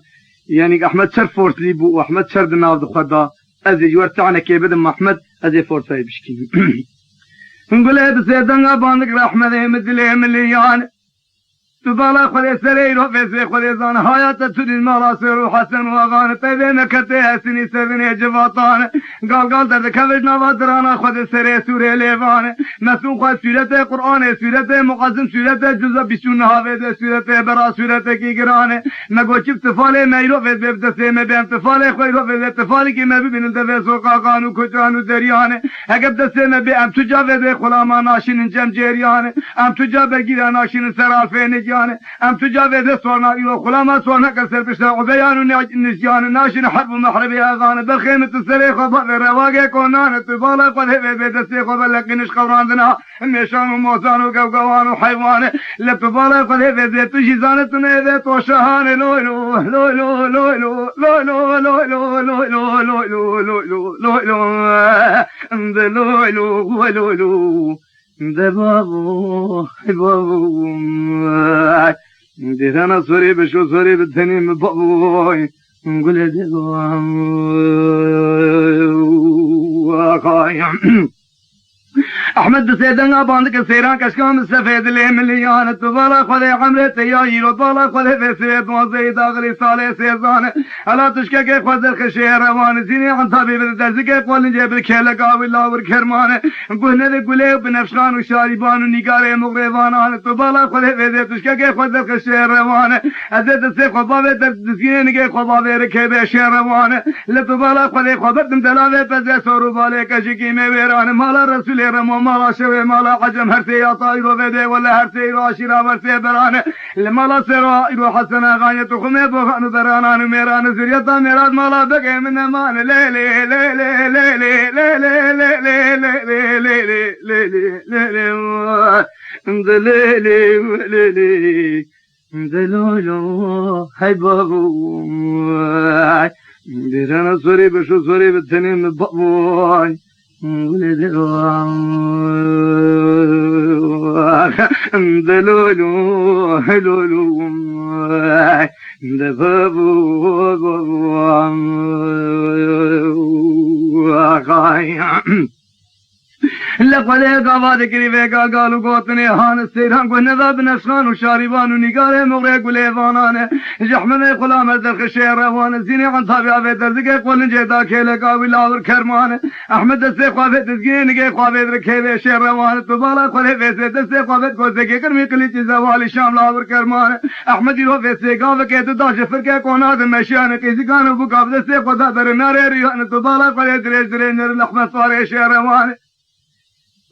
يعني أحمد شر فورت ليبو وأحمد شر دناو دخدا أزي جوارتعنا كيبدم أحمد أزي فورتا يبشكين نقول هذا سيدنا باندك رحمة مدلي مليان تبالا خلي سرير وفيسي خلي زان حياة تدين مالا سيرو حسن وغان طيبه مكته سني سبني جواتان قال درد كفج نوادرانا خد سري سوري ليوان مسون خد سورة قرآن سورة مقاسم سورة جزء بشون هاوه سورة برا سورة کی گرانه نگو چپ تفاله ميرو فيد بيبتسي مبين تفاله خويرو فيد تفاله کی مبي بين الدفع سوقا قانو كتانو دريانه اگب دسته مبي ام تجاوه خلاما ناشين جم جريانه ام تجاوه گيرا ناشين سرالفه ام تجاوز صورنا يو خلاما صورنا كسر بشتا عبيان ونسيان ناشن حرب محربي اغان بخيمة السريخ وبطل رواقي كونان تبالا قد هبه بيت السيخ وبلقنش قوراندنا النشان وموزان وقوقوان وحيوان لبتبالا قد هبه بيت جيزانتنا بيت وشهان لولو لولو لولو لولو لولو لولو لولو لولو لولو لولو دبابو بابو ديرانا سوري بشو سوري بالتنين بابو نقول دبابو احمد سيدنا باندك سيران كشكام السفيد اللي مليان تبالا خذي عمري تياي بالا خذي في سيد وزيد اغري صالح سيزان الا تشكك خذ الخشير روان زيني عن طبيب الدزك قول نجيب الكيلك ولا وركرمان قلنا ذي قولي بنفشان وشاربان ونقاري مغربان تبالا خذي في تشكك خذ الخشير روان ازيد السيف خضابي تسكين نجي خضابي ركب شير روان لتبالا خذي خضبت مدلاوي بزي سورو بالي كشكي ميران مالا رسول رمو مالا شوي مالا عجم هرسي يا طايرو بدي ولا هرسي راشرا ورسي برانه لمالا سرا يرو حسنا غاية تخمي بوخانو برانان ميران زريطا ميراد مالا بقي من امان ليلي ليلي ليلي ليلي ليلي ليلي ليلي ليلي ليلي ليلي دلولو هاي بابو ديرانا سوري بشو سوري بالتنين بابوي دلولو هلولو دبابو لقد قضى ذكري فيك قالوا قوتني هان السيران قلنا بنفسان وشاربان ونقاري مغري قليفانان جحمني قلام الدرخ الشير روان الزيني عن طابع في ترزقي قول جيدا كيلك ولا الكرمان احمد السيق وفي تسقين نقي قوافي ركيبي الشير روان تبالا قولي في سيد السيق وفي كوزكي كرمي قليتي زوالي شام لا الكرمان احمد يروح في السيقا فكي تداش فركي قوناد مشيان كيزي كانوا بقاف السيق ودادر ناري ريان تبالا قولي دريج درينر اللحمة صاري الشير روان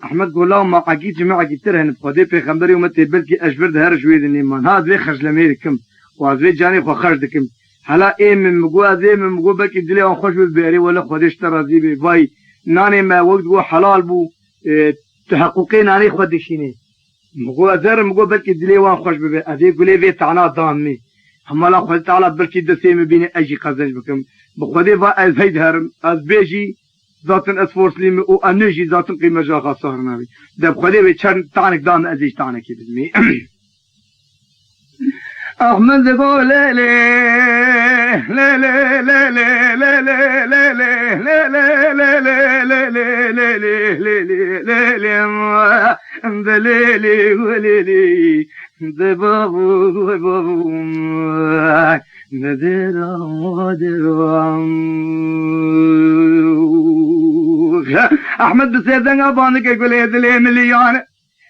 احمد قول لهم ما عقيد جماعه كتير هن بقدي بيغمبري ومتي بلكي اجبرد هر شويه النيمان هذا خرج لميركم وهذا جاني خو خرجكم هلا ايه من مقوا ذي من مقوا بلكي دلي وان خوش بالبيري ولا خدش ترازي بي باي ناني ما وقت بو حلال بو تحققين اني خدشيني مقوا ذر مقوا بلكي دلي وان خوش بي ابي قولي في تعنا ضامي هم لا خد تعالى بلكي دسيم بيني اجي قزج بكم بخدي با ازيد هرم از بيجي ذاتن اسفورس لي او انرجي ذاتن قيمه جاغا صهرناوي دب خدي بچن تانك دام ازيج تانك بدمي احمد قول لي لي لي لي لي لي لي لي لي لي لي احمد بسيدنا بانك يقول يا دلي مليان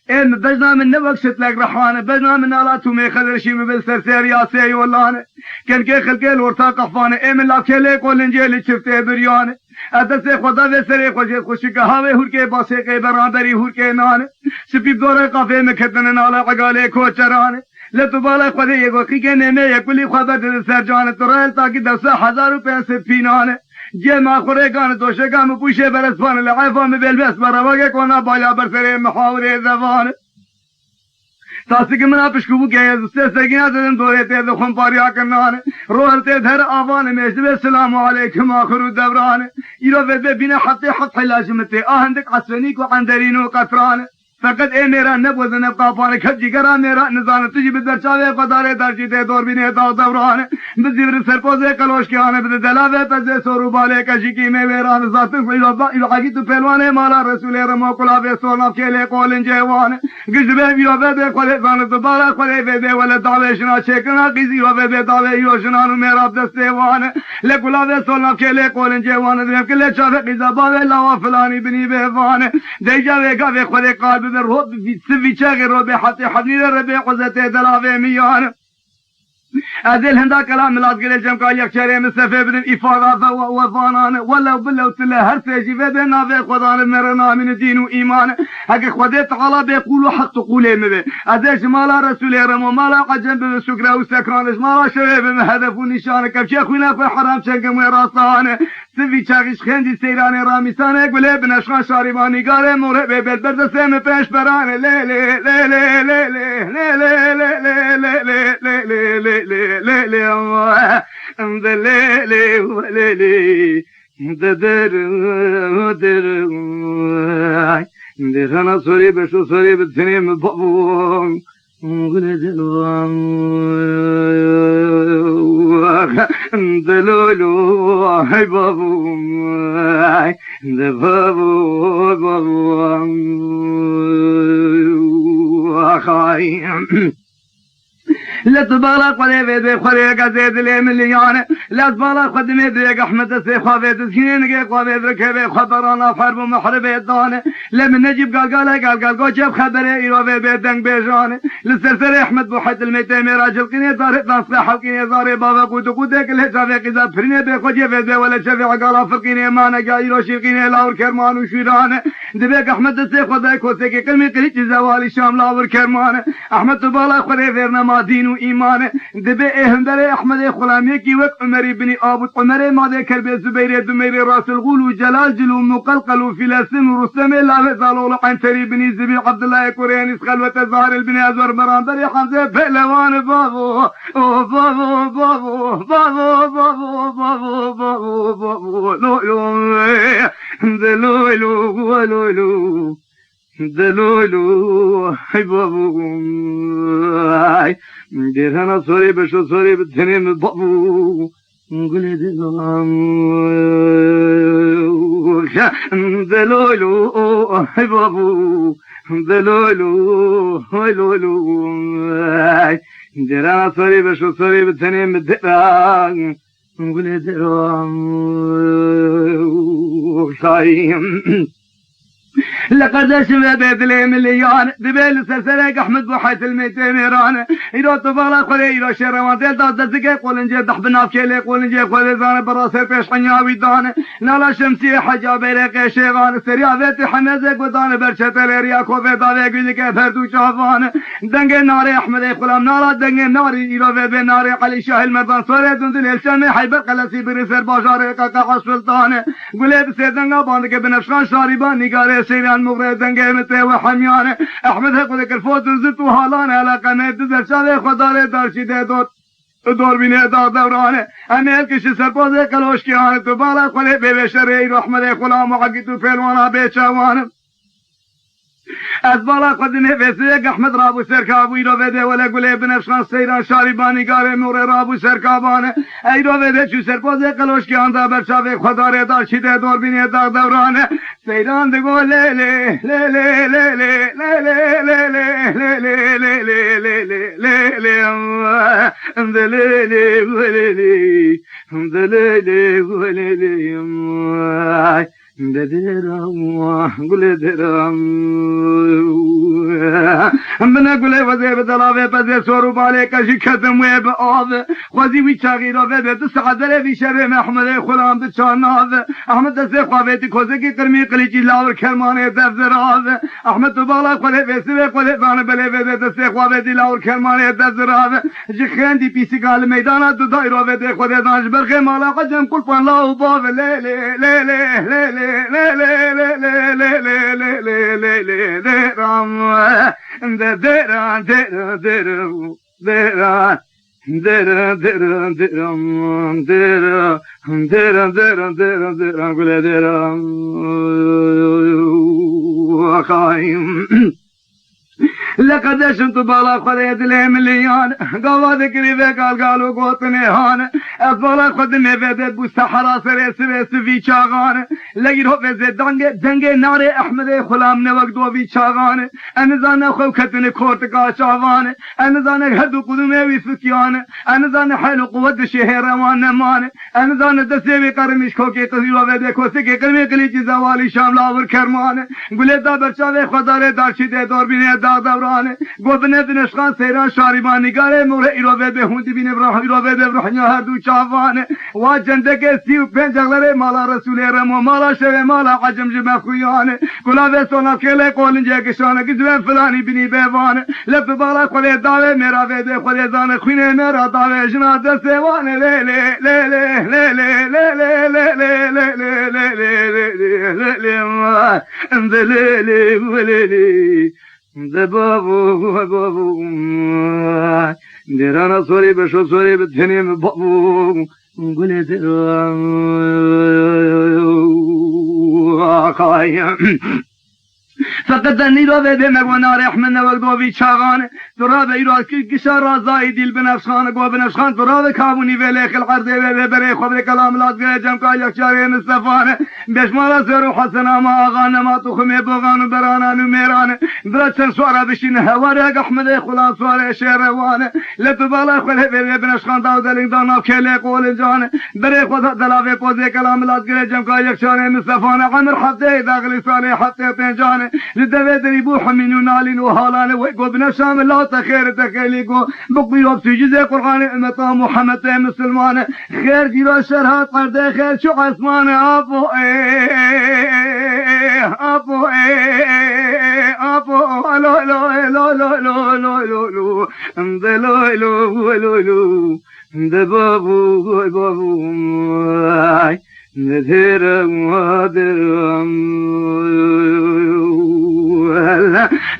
ان بجنا من نبكشت لك رحانه بجنا من الاتو مي خذر شي من بالسرسير يا سي والله كان كي خلقي الورتاق قفانه اي من لا كلي قول انجيل شفته بريانه ادسه خدا و سري خوشي قهوه هور کے باسه کے برابري هور کے نان سپي دور قافه میں کتن نالا عقاله کوچرانه لتبالا خدا يگو کی نے میں کلی خبر سر جان ترال تاکي 10,000 روپے سے فینانه جمع خوريقان دوشقان بوشي برسفان العفان بالبس برواقك وانا بالا برسري محاوري ذفان تاسك منا بشكوبو كيز استسقنا دن دوريتي ذخون بارياك النان روحلتي دهر آفان ميشتبه السلام عليكم آخر الدوران إلو فدبه بنا حطي حط حلاجمتي آهندك عسفنيك وعندرينو قطران فقط اے میرا نبو زنب قافان کھجی کرا میرا نظام تجی بدر چاوے قدارے درجی تے دور بھی نیتا دوران بزیور سرپوزے کلوش کے آنے بدر دلاوے پزے سورو بالے کشی کی میں ویران ذاتن فیلو الحقی تو پہلوانے مالا رسول رمو کلاوے سونا کھیلے قولن جیوان گزبے بیو بے کھولے زان دوبارہ کھولے بے ولا دعوے شنا چیکنا قیزی و بے دعوے یو شنانو میرا دستے وان لے کلاوے سونا کھیلے قولن جیوان دے کلے چاوے قیزا باوے لاوا فلانی بنی بے وان دے جاوے گا وے کھولے قلب الروب في سفي شاغر ربي حتى حبيل ربي قزته دلاوي ميان أذل هندا كلام لازقل الجمع يكشري مستفى بدن إفاضة وفانان ولا بلا وتلا هرسي بدنا في خدان مرنا من الدين وإيمان هك خديت على بيقولوا حق تقولي مبي أذل مالا رسول رمو مالا قجن بالسكرة وسكرانش مالا شباب هدف ونشان كبشيخ ونا في حرام شنكم وراسان سفي شاغش خندي سيراني راميسانه قول ابن اشخاص شارباني قال مور بالبرد سم پیش بران لي لي لي لي لي لي لي لي لي لي لي لي لي ام لي لي لي در در انا سوري بشو سوري بتنيم بابو دلولو هاي بابو دبابو بابو أخاي لا تبالا قلي بيدي خريقة زيد لي مليانة لا تبالا قدمي ديك أحمد السيخة بيت سكينين قوى بيت ركبي خبرانا حرب محربي الدانة لمن نجيب قال جيب خبري إيرو بيت دنق بيجانة للسرسري أحمد بوحيد الميتين راجل قيني داري ناصلح القيني داري بابا قدك اللي شافي قذا فريني بيخو جيب بيت ولا شافي عقالا فرقيني مانا قايرو شيقيني لاور كرمان وشيرانة دبيك أحمد السيخة دايك وسيكي قلمي قليج زوالي شام لاور كرمان أحمد تبالا قلي فيرنا ما دين إيمانه دبي هندري أحمد خلامي كي وقت عمري بن أبو عمري ما ذكر بزبير دميري راس الغول وجلال جلو مقلقل وفلسطين ورسم لا زالوا عنتري بن زبي عبد الله كورياني خلوة الزهر البن أزور برانبري حمزة بلوان بابو بابو بابو بابو بابو بابو بابو بابو لولو لولو دلولو هاي بابو ديرنا صوري بشو صوري بالتنين بابو قولي دلولو هاي بابو دلولو هاي لولو ديرنا صوري بشو صوري بالتنين بالتنين قولي دلولو لقد اشبه بيدلي مليان دبيل سرسرق احمد بوحيت الميتين ايران ايرو طفاله خلي ايرو شروان داد دزقه قولن جي دح بنافكيلي قولن جي خلي زان براسر بيش حنياوي دان لا شمسي حجاب ريق شيغان سريا بيت حمزه قدان برشتل ريا كوفي داوي قلك فردو شافان دنگ نار احمد غلام نار دنگ نار ايرو بي نار علي شاه المردان سوري دندل الشام حيبر قلسي برسر بازار قاقا سلطان قولي بسيدنگا باند کے بنفشان شاربان نگار سيران مغرب دنگيمته وحميانه احمد هقولك الفوت زت وهالان على قناه دزر شاله خدار دارشيده دور بینه دورانه امیر کش سرپوزه کلوش کیانه تو بالا خله ببشری رحمت خلا مقی تو پهلوانا بچوانه از بالا قدمه وسیق احمد رابو سرکابوی رو بده ولی گله بنفشان سیران شاربانی گاره نور رابو سرکابانه ای رو بده چو سرپوزه کلوش کیان دا برچاوه خداره دارشیده دور بینه دورانه سیران دگو لی لی لی لی لی لی لی لی قولي درام من قولي وزي بدلاوي بزي سورو بالي كشي كتم ويب آذ خوزي ويشاقي روي بيت سعدري في شر محمد خلام بچاناذ احمد دسي خوابيتي خوزي كي قرمي قليجي لاور كرماني دفزراذ احمد تبالا قولي بيسي قولي بان بلي بيت دسي خوابيتي لاور كرماني دفزراذ جخين دي بيسي قال ميدانا دوداي روي بيت خوزي دانش برخي مالا قجم كل فان لاو باف لي لي لي لي لي لقد شمت بالا خليت لي مليان قوا ذكري ذاك قالوا قوتني هان بالا خدني بدت بوسحرا سري سفي شاغان لقيته في دنگ نار احمد خلام نوقدو في شاغان انا زان خو كتني كورتكا شاغان انا زان هدو قدمي فكيان انا زان حلو قوت شهر وان مان انا زان دسي قرمش كوكي قزيو بده كوسكي قلمي قليجي زوالي شام لاور كرمان قلدا برچاوي خداره دارشيده دور بينه دورانه گوبنه دنشخان سيران شاربان نگاره مور ایروه به هوندی بین ابراهیم ایروه به ابراهیم هر دو چاوانه و جندگه 35 جغلره مالا رسول رمو مالا شوه مالا عجم جمع خویانه گلابه سونا کله قولنجه کشانه گزوه فلانی بینی بیوانه لب بالا خوله داوه میرا ویده خوله زانه خوینه میرا داوه جنا دستوانه لی لی لی لی لی لی لی لی لی بابو ديرانا صوري بشو صوري بالتنين بابو قولي درام فقط نیرو به مگونا رحمن وقت وی چاغان تراب ایراد کی کشار زای دل بنفسخان گو بنفسخان تراب کابونی ولی خلق عرضه و بره خبر کلام لات گره جم کا یکچاره مصطفی بشمال سر حسن ما آغان ما تو خمی بوغان برانان و میران درچن سوارا بشین هوار احمد خلاص سوار شهروان لتبالا خله بره بنفسخان داود لین دانا کله قول جان بره خدا دلاوه پوزه کلام لات گره جم کا یکچاره مصطفی عمر حته داخل صالح حته پنجان لدوه دريبو حمين نالين وهالان وقبنا شام لا تخير تخيليكو بقبيرو بسجزة قرآن امتا محمد مسلمان خير جيرا شرها قرده خير شو عثمان ابو ابو ابو لو لو لو لو لو لو لو لو لو لو لو دبابو بابو نذير مادر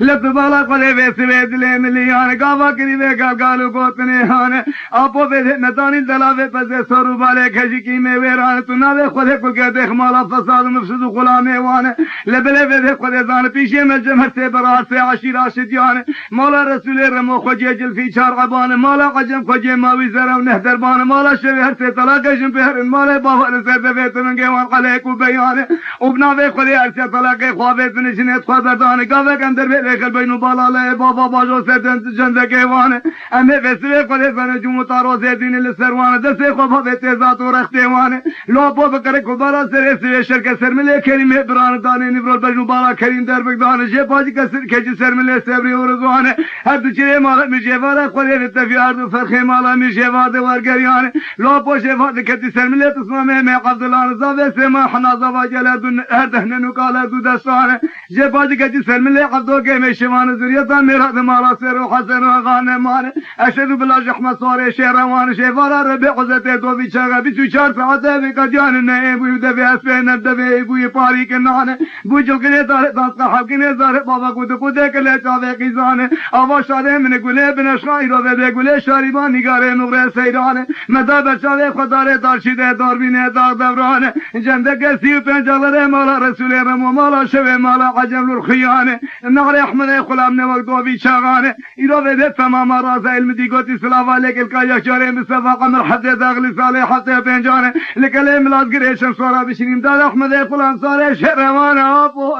لبالا قلبي بسويد لي مليان قاوا كريبه قالو قوتني هان اپو به نتاني دلاوه پس سرو بالے کھجی کی میں ویران تناوے خود کو کہ دیکھ مالا فساد مفسد غلام وان لبلے به خود زان پیشے میں جمع سے برات سے عشیرہ شدیان مولا رسول رمو خجل في شار عبان مالا قجم خجي ماوي زرا ونهدر بان مالا شهر سے طلاق جم بهر مالا بابا سے بيتن گوان قليك وبيان وبناوے خود ارسل طلاق خوابت نشنت خبردان قاوه اندر به بینو بالا له بابا باجو سدن جنده گوان امه وسوی قله زن جمو تارو زدین لسروان دسه خوبا به تزات و رختوان لو بو بکر کو بالا سر سوی شرک سرمله کریم بران دانه نبرول بینو بالا کریم در بگدان جه باجی کسر کج سرمله صبری و رضوان هر دو چره مال میجوال قله تفیار و فرخ مال میجواد ورگریان لو بو جواد کتی سرمله تسمه می عبدالله زاوی سما حنا زوا جلد هر دهن نو قال دو دستان جه باجی کتی سرمله عبدو کے میں شوان ذریعہ میرا دمارا سر و حسن و غانمان اشهد بالله جحمد صار شهروان شفارا ربي عزته دو بيچاغا 24 ساعت بكجان نه بو دبي اسبن دبي بو پاری کنان بو جوگنے دار داس کا حقنے دار بابا کو دے کلے چاوے قیزان اوا شاده من گله بن شاعر و به گله شاریبان نگاره نور سیران مدا بچاوے خدا دارشیده دار بینه دار دوران جنده کسی پنجلره مالا رسول رم مالا شوه مالا عجب الخيانه نغر احمد غلام نے وقت بھی چاغان ایرو دے تمام راز علم دی گوتی سلام علیکم کا یشارے مصطفی قمر حد داخل صالح حتى پنجان لکلے ملاد گریشن سورا بشنیم داد احمد غلام صالح شهروان ابو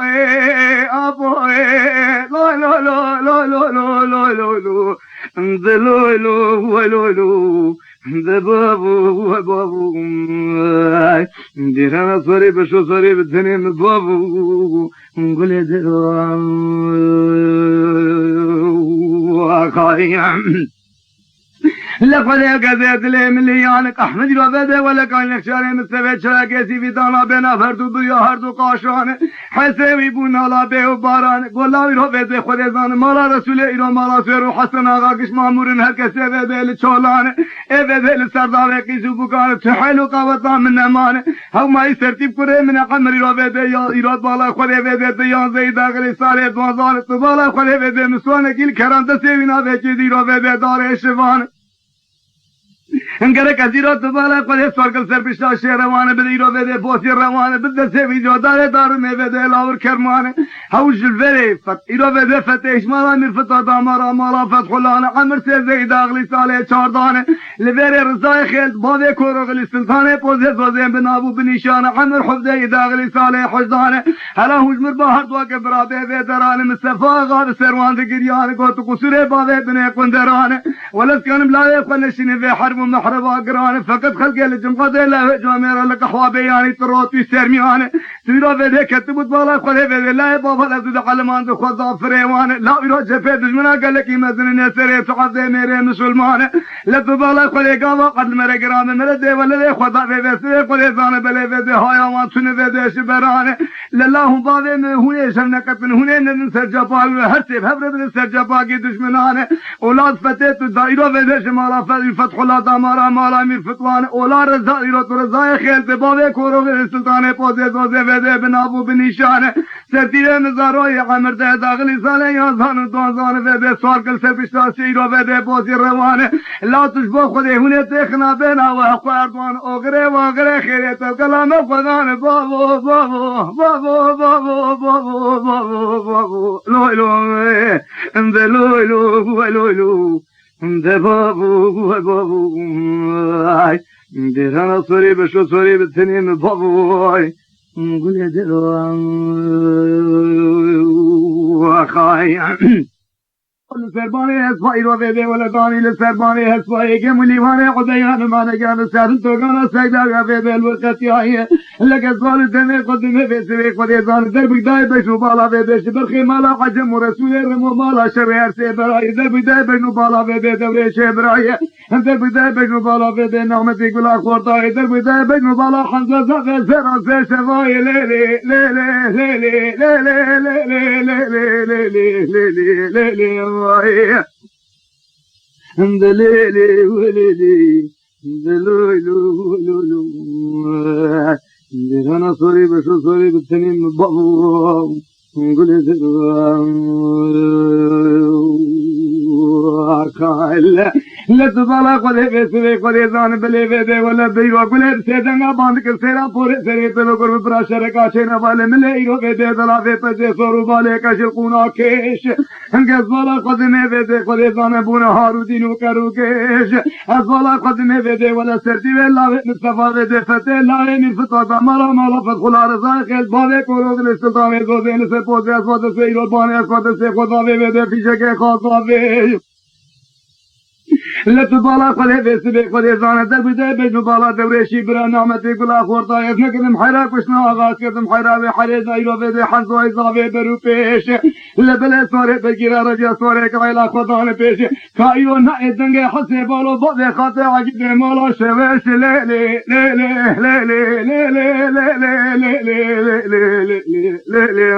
ابو لو لو لو لو لو لو لو لو لو لو لو لو بابو بابو دیرنا سوری بشو سوری بدنیم بابو گله درام آخایم لقد قذيت لي مليانك احمد ربده ولا كان يخشاني مستفيد شراكيسي في دانا بنا فردو بيا هردو قاشان حسيوي بونا لا بيو باران قولاوي ربده خدزان مالا رسول ايران مالا سيرو حسن آغاقش مامورن هركسي بده لچولان بده لسرداوي قيسو بكان تحيلو قاوطان من امان هاو ما يسرتيب كره من قمري ربده يا ايراد بالا خده بده ديان زيد آغري سالي دوانزان تبالا خده بده مسوانك الكرام دسيوينا بكي دي ربده دار اشفان انگره کزیرات بالا قد سرکل سرپشتا شهروانه بده ایرو بده بوسی روانه بده سوی جادار دار میوده لاور کرمانه هوش الفری فت ایرو بده فتش مالا مرفتا دامارا مالا فتح الله عمر سیزه داغلی ساله چاردانه لفری رضای خیل باوی کوروغلی سلطانه پوزه زوزه بنابو بنیشانه عمر حفظه داغلی ساله حجدانه هلا هجمر با هر دوا که برابه ویدرانه مصطفى غار سروان دگریانه گوتو قصوره باوی بنه کندرانه ولد کانم لاوی قنشینه وی حرب محرب اقران فقط خلقه لجمقه لا جامير لك حوابي يعني تروتي سرميانه تيرو بده كتبت بالا خده بده لا بابا لا علمان خدا فريوان لا يرو جفه دشمنا قال لك مزن نسر تعذ میرے مسلمان لا بالا خده قوا قد میرے گرام میرے دے ولا خدا بده سر خده زان بله بده هایا ما سن بده شبران لله بابه میں ہونے شنکت ہونے نن سر جپا ہر سے بھبر بن سر جپا کی دشمنان اولاد فتح تو دائرو بده شمال فتح الله مارا مالا میر فتوان اولا رضا ایرات رضای خیل به بابه کوروغ سلطان پوزه زوزه بده بنابو بنیشان سرتیر مزاروی عمر ده داخلی ساله یازان و دوازان بده سوارکل سرپشتاسی ایرو بده پوزی روانه لا تشبه خوده هونه تخنا بنا و حق اردوان اوگره واگره خیره تو کلام خدان بابو بابو بابو بابو بابو بابو بابو بابو لولو انت لولو لولو انت بابو بابو انت انا صوري بشو صوري بالتنين بابو قول يا دلو اخاي لسربانی اسفایی رو بده ولدانی لسربانی اسفایی که ملیوان قدیان مانگان سر توگان سگدار بده الوقتی آیه لکه سوال دمه قدمه بسیاری قدیزان در بگدای بشنو بالا بده برخی مالا قجم و رسول رمو مالا شبهر سی برای در بگدای بشنو بالا بده دوره شه برای در بگدای بشنو بالا بده نعمتی گلا خوردای در بگدای بشنو بالا حمزه زفه سرا سه شوای لیلی لیلی لیلی لیلی لیلی لیلی لیلی لیلی دليلي وليلي دلولو لولو انا صوري بشو صوري بالتنين بابو نقول لا تبالا قدي بسوي قدي زان بلي بده ولا بيرو قل سيدنا باند के सेरा पूरे सेरे पे लोग प्राशर का छेना वाले मिले इरो बदे दला बे पे सोरु वाले का शकुना केश انگه زالا قدمه بده قدی زان بونه هارودینو کروکش از زالا قدمه بده ولا سردی ولا مصطفى بده فتح لا من فتاة مالا مالا فتخلا رضای خیل باوه کروگ لستلطان زوزین سے پوزه اسواد سے ایران اسواد سے خدا بده پیشه که خاصا به لت بالا قدی بسبه قدی زان در بده بجو بالا دورشی برا نعمتی گلا خورتا ہے نکدم حیرا کشنا آغاز کردم حیرا و حریز ایرو بده حنزو ایزاوه برو پیش لبله سواره بگیره رجا سواره که غیلا خدا نه پیش کایو نه ادنگ حسی بالو بده خاطر عجیب مالا شوش لیلی لیلی لیلی لیلی لیلی لیلی لیلی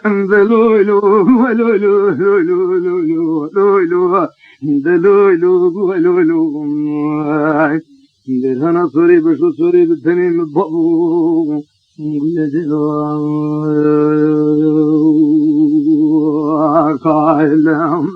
انزلولو ولولو لولو لولو دلولو لولو درهنا صوري بشو صوري بالتنين بابو قل دلو قائلهم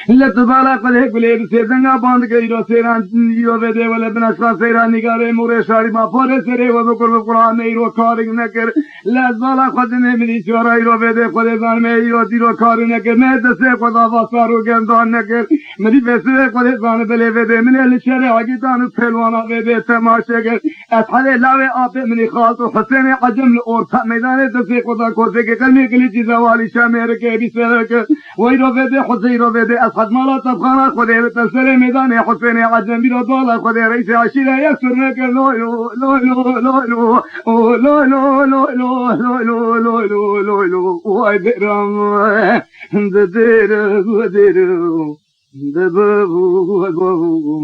لا تبالا قله قله سيدنا باند كيرو سيران يو بده ولا بنشقا سيران نگاره مور شاري ما پاره سره و بكر القرآن نيرو کارگ نکر لا بالا خدمه مني شورا يرو بده خود زان میں يرو دیرو کار نکر میں دسه خدا واسارو گندان نکر مني بسه خود زان بله بده من الشارع گیتان پهلوانا بده تماشا گر اصحاب لاوه آپ مني خالط حسين عجم الاورتا میدان دسه خدا کوزه کے کلمه کلی چیزا والی شامر کے بسر کے ويرو بده حسين رو بده قد مالا طبخانا خودی تسر میدان حسین عجم بیرو دولا خودی رئیس عشیره یکسر نکر لولو لولو لولو لولو لولو لولو لولو لولو وای درم در ودرو دبابو بابو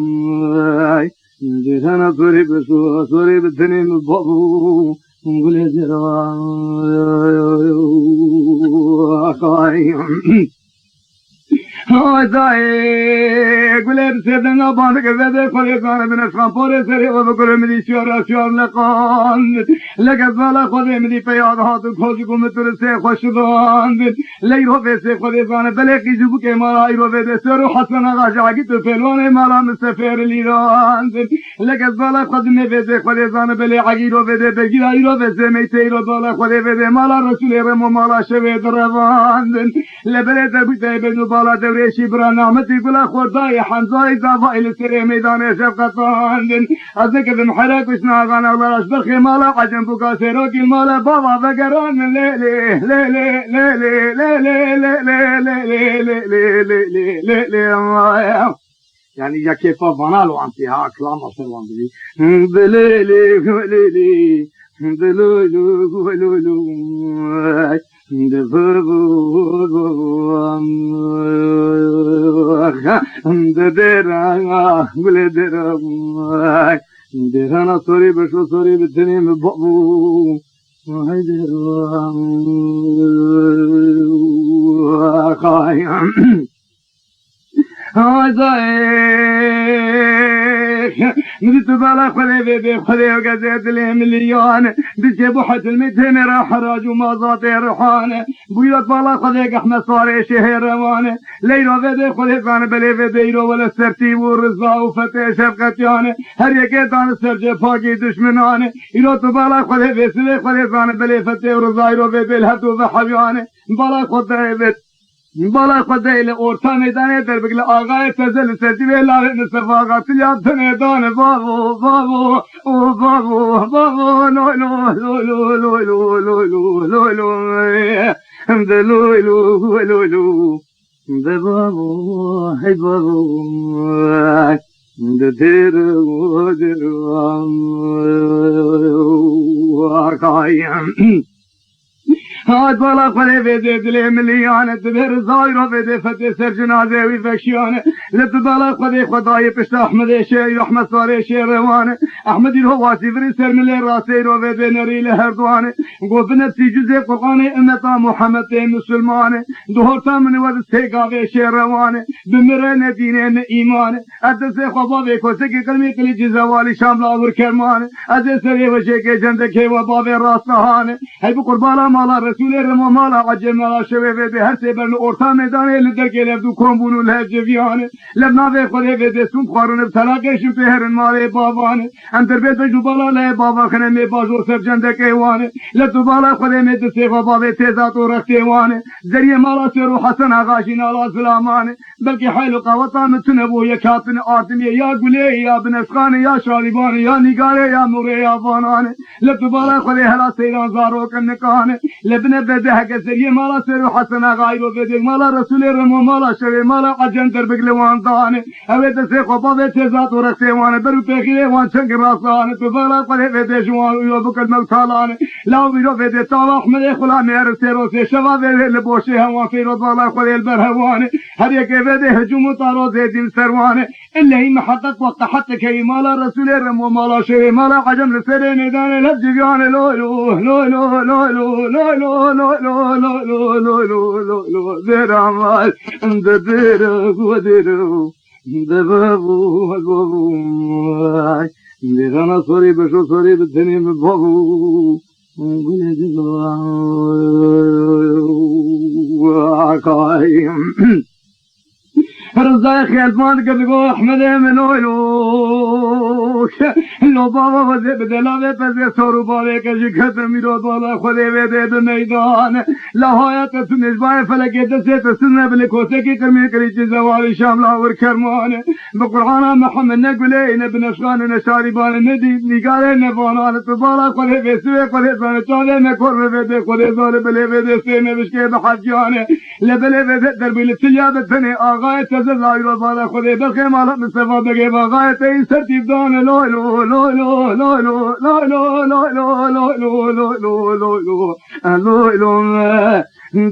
درنا سوری بسو سوری بتنین بابو گل درا خایم دای گلر سردنا باند که زده خلیقان بن اسخانپور سری و بکر مدی شیار شیار لقان لگت والا خود مدی پیاد هاتو خوش گمتر سے خوش داند لیرو بیسه خلیقان بلقی جبو که مالا ایرو بیده سرو حسن آغا جاگی تو پهلوان مالا مسافر لیراند لگت والا خود میبیده خلیقان بلی عگی رو بیده بگیر ایرو بیسه میته ایرو دالا خود بیده مالا رسول رمو مالا شوید رواند لبلی دربیده بینو بالا ریشی برا نعمتی گلا خوردای حمزای زوائل سر میدان شفقتان از کدم حرکش ناغان اولش برخی مالا عجم بکا سیروکی مالا بابا بگران لیلی لیلی لیلی لیلی لیلی لیلی لیلی یعنی یکی فا بنالو انتها کلام اصلان بلی لیلی لیلی دلولو ولولو ددرا گل درا درنا سوری بشو سوری بتنیم بابو هیدرا خایم مدي تبالا خذي بيبي خذي وقزيت لي مليون بيجي بوحة الميتين راح حراج وما ضاطي رحانة بيوت بالا خذي احمد صاري شهر روانة ليرو بيبي خذي فان بلي بيرو ولا السرتيب والرزا وفتي شفقتيانة هر يكيتان السرجة فاقي دشمنانة يرو تبالا خذي بيسلي خذي فان بلي فتي ورزا يرو بيبي الهدو بحبيانة بالا خذي بيت بالا خدای لورتا میدانه در بگل آقای فضل سردی به لاله نصف آقا تلیاب میدانه بابو بابو او بابو بابو لو لو لو لو لو لو لو لو لو هم ده لو لو لو لو ده بابو هی بابو ده درو درو آقایم هاد بالا خلي بيدي دلي مليانة تبهر زايرة بيدي فتي سر جنازة ويفكشيانة لت بالا خلي خداي بشت أحمد شير أحمد صاري شير روانة أحمد الهواسي فري سر ملي راسي رو بيدي نري لهردوانة قو بنفسي جزء قرآني أمتا محمد مسلمانة دهورتا من ود استيقاوي شير روانة بمرين دينين إيمانة أدسي خبابي كوسكي كلمي كلي جزوالي شامل آور كرمانة أدسي سري وشيكي جندكي وبابي راستهانة هاي بقربالا مالا رسول رما مالا عجل مالا شوه بيدي هر سيبرن اورتا ميدانه لدر که لفدو كومبونو لهجویانه لبنا به خوده بيدي سون خارون بتلاقشن پهرن ماله بابانه انتر بيت بجو بالا له بابا خنه می بازور سر جنده كيوانه لدو بالا خوده ميد سيخوا بابي تيزات و رختيوانه ذريه مالا سيرو حسن آغاشين آلا سلامانه بلکه حيلو قوطا متنبو يكاتن آتميه يا قليه يا بنسخانه يا شاربانه يا نگاره يا موره يا بانانه لدو بالا خوده هلا سيران زارو كنكانه لبنه بده كسريه مالا سيرو حسن غايرو بده مالا رسول رمو مالا شوي مالا عجن در بگلوان دانه اوه سيخوا بابي تيزات و رختيوانه برو بخيره وان چنگ راسانه تو بالا خوده بده جوان ويو بكد ملتالانه لاو بيرو بده تاو احمد خلا مير سيرو سي شوا بده لبوشه هوا فيرو بالا خوده البرهوانه هر يك بده هجوم طارو زيدين سروانه الا هي محقق وقت حتى كي مالا رسول رمو مالا شوي مالا عجم لسره ميدان لبجيانه لو لو لو لو لو لو لو لو لو لو لو لو لو لو لو درامال درو درو دبابو بابو درنا صوري بشو صوري بالدنيا بابو قولي دلو عقايم رزاي خيالفان قبقو احمد منولوك لو بابا وزي بدلا بزي سورو بابي كجي ختم ميرو بالا خودي بده بميدان لهاية تنجباي فلقي دسي تسنة بلكوسكي كرمي كريجي زوالي شاملا وركرمان بقرآن محمد نقولين بنشغان نشاربان ندي نقال نفانان تبالا خودي بسوي خودي زاني چالي نكور بده خودي زاني بلي بده سيمي بشكي بحجياني لبلي بده دربي لتليابتني آغاية زايرو بالا خودي بخي مالا مصطفى بقي بغاية اي سرتيب دانه لو لو لو لو لو لو لو لو لو لو لو لو لو لو لو لو لو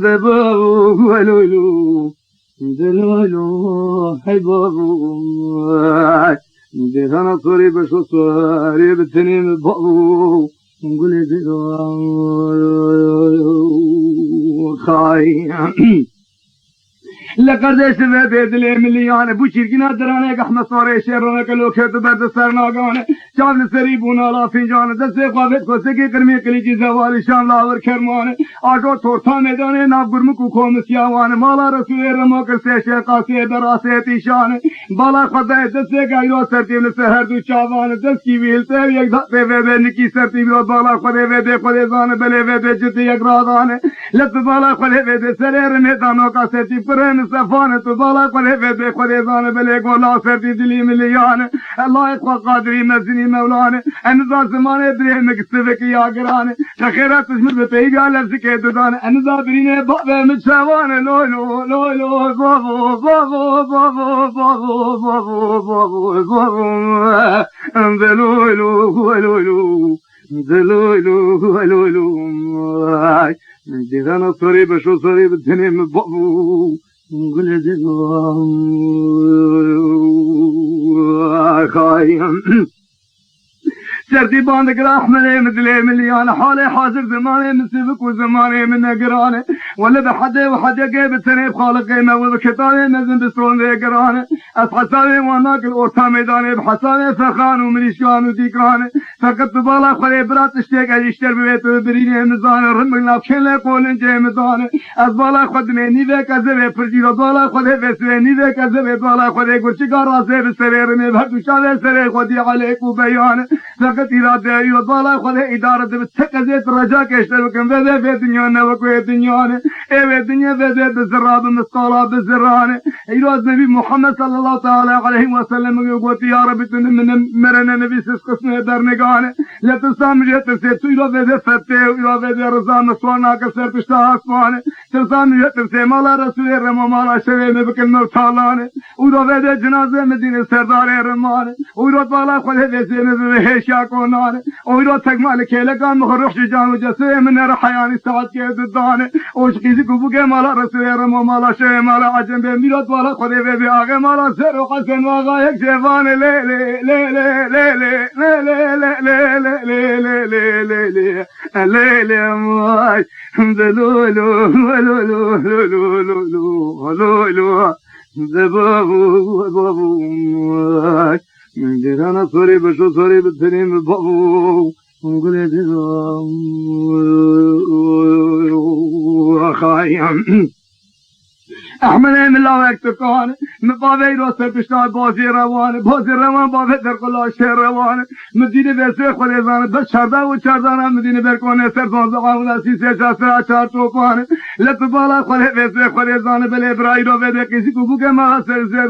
دبابو لو لو دلولو هاي بابو دهانا صوري بشو صوري بالتنين بابو نقولي دلو خايم لقردش بيدلي مليان بو چرگنا درانه احمد صاري شيرونه كلو كت برد سرناگانه چاول سريبونا لا فنجان دست قوت کوسكي کرمي کلیجی زوال شام لاور کرمانه آجو تورتا میدانه نابگرم کو کومسیاوانه مالا رسول رمو کرسه شقاسه براسه تیشانه بالا خدای دست گایرو سرتیم سحر دو چاوانه دست کی ویلته یک دفعه به نکی سرتیم رو بالا خدای وده خدای زانه بله وده جت یک رادانه لط بالا خدای وده سرر میدانو کا سرتی پرن سفانه تو بالا خدای وده خدای زانه بله گولا سرتی دلی مليان الله يقوى قادري مزني مولانا انذار زمانه ابراهيم كتبك يا قرانه خيرات تشمر بتيجي على نفسك ددانه انذار برينه بابا متسوانه لو لو لو لو بابو بابو بابو بابو بابو بابو بابو دلولو لولو دلولو لولو دينا صري بشو صري بالدنيا من بابو قل دلو خايم سردي باندك رحمة مثل مليان حالي حاضر زماني من سبك وزماني من نقراني ولا بحدي وحدي قيب التنيب خالق قيمة وبكتاني مزن بسرون ذي قراني أصحصاني واناك الأورتا ميداني بحساني فخان ومريشكان وديكراني فقط بالا خلي برات اشتيك اشتر ببيت وبريني مزاني رمقنا بكين لقول انجي مزاني أزبالا خدمي نيفي كذبي فرجي وزبالا خدي بسوي نيفي كذبي بالا خدي قرشي قراسي بسرير مبهد وشالي سرير خدي عليك وبياني فقط إرادة يوضالا خده إدارة بتكزيت رجاك اشتركن وذي في دنيانا وكوي دنيانا ايه دنيا وذي بزراب مسطالة بزرانة إيراز نبي محمد صلى الله تعالى عليه وسلم يقول يا رب من مرنا نبي سسقسنا درنقانة لا تسام جهة تسير تيرا وذي فتة وإيرا وذي رزان نصوانا كسر تشتاها اسمانة تسام جهة تسير مالا رسول الرمى مالا شوي مبكن مرتالانة وإيرا وذي جنازة مدينة سردار الرمانة وإيرا بالا خده وذي مذهشا كونانة وإيرا تقمال كيلكان مخرخش جان وجسي من رحياني ساعد كيد الدانة وشقيزي كبوكي مالا رسول الرمى مالا شوي مالا عجم بميرات بالا خده وذي آغي مالا سر وحسن واغا يك شيفان لي لي لي لي لي لي لي لي لي لي لي لي لي لي لي لي ماي دلولو لولو لولو لولو لولو دبابو بابو ماي جرانا صوري بشو صوري بتنين بابو قولي دلام خايم احمد من الله اكتقان مقابل روسر بشتاي بازي روان بازي در قلاش روان مدينة بسي خليزان بس شردا و چردان مدينة بركونه سرزان زغاولا سيسي جاسر اچار توپان لطبالا خليزان بلي براي رو وده كيسي كبوك ما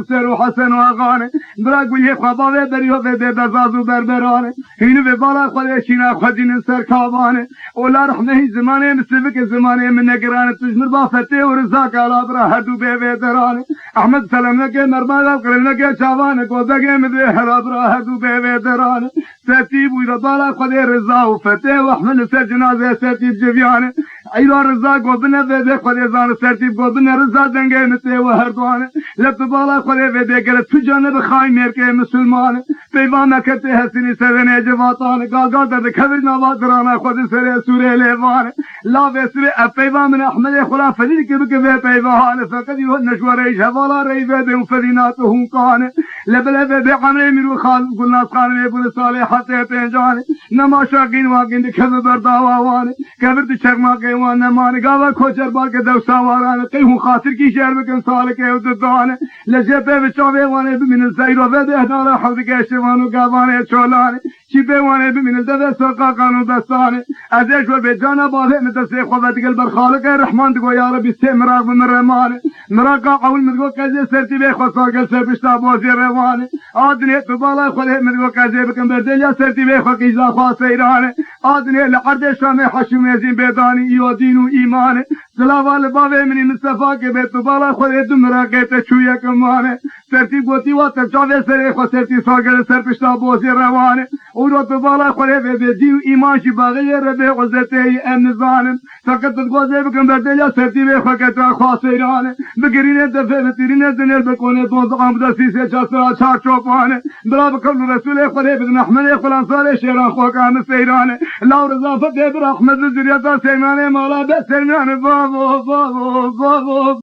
سر و حسن و آغان برا گويه خواباوه بريو وده بزازو بربران هينو ببالا خليشينا خدين سركابان اولا رحمه زمانه مسلفك زمانه من نگران تجمر بافته و رزاك على برا هدو بيدرانه احمد سلام لك مرمى قرن لك شعبان قودك مدي حراب راهدو بيدرانه ترتيب ويرضى خدي رضا وفتاه واحمد سر جنازه ترتيب جبيانه ايرا رضا قبنا بده خدي زان ترتيب قبنا رضا دنگه متي وهردوانه لبطالا خدي بده قال تجانب خاي ميركه مسلمان پیغام کرتے حسنی سرنے جواتان گاگا در خبر نوادرانا خود سر سوره لیوان لا وسر پیغام من احمد خلا فدی کے بکے پیغام فقد يهو نشوري شوالا ريبه وفريناته كان لبلبه بعمر من خال قلنا خان ابن صالح حتى تنجان نما شاقين واقين دكذ برداوان كبرت شرما كيوان نمان غاوا کوچر بال کے دوساواران کیوں خاطر کی شہر میں کنسال کے ودان لجبه بچاوے وانے من الزيرو وده نال حوض کے شوانو گاوانے چولان شبه وانے من الدد سقا قانو دستان ازش وبجانا باله متسي خبت قلب الخالق الرحمن تقول يا رب استمرار من الرمان مراقا قول مدقو كذي سرتي بي خصا قل سربشتا بوزي رواني آدني تبالا خله مدقو كذي بكم بردليا سرتي بي خقيزا خاص ايراني آدني لعرد شامي حشم يزين بيداني ايو دين و ايماني سلاوال باوه مني مصطفى کے بے تبالا خله دمرا کے تشوية كماني سرتي قوتي واتر جاوه سري خو سرتي ساقل سربشتا بوزي رواني ورو تبالا خله بي دين و ايمان شي باغي ربي غزتي امن ظالم فقط تقوزي بكم بردليا سرتي بي خقيتا خاص ايراني بگرینه دفعه تیرینه دنیل بکنه دوز آمده سیسه چسرا چار چوپانه برا بکل رسول خدا بدن احمد خلانصار شیران خوکان سیرانه لاو رضا فتح بر احمد زریعتا سیمانه مولا بسرمانه بابو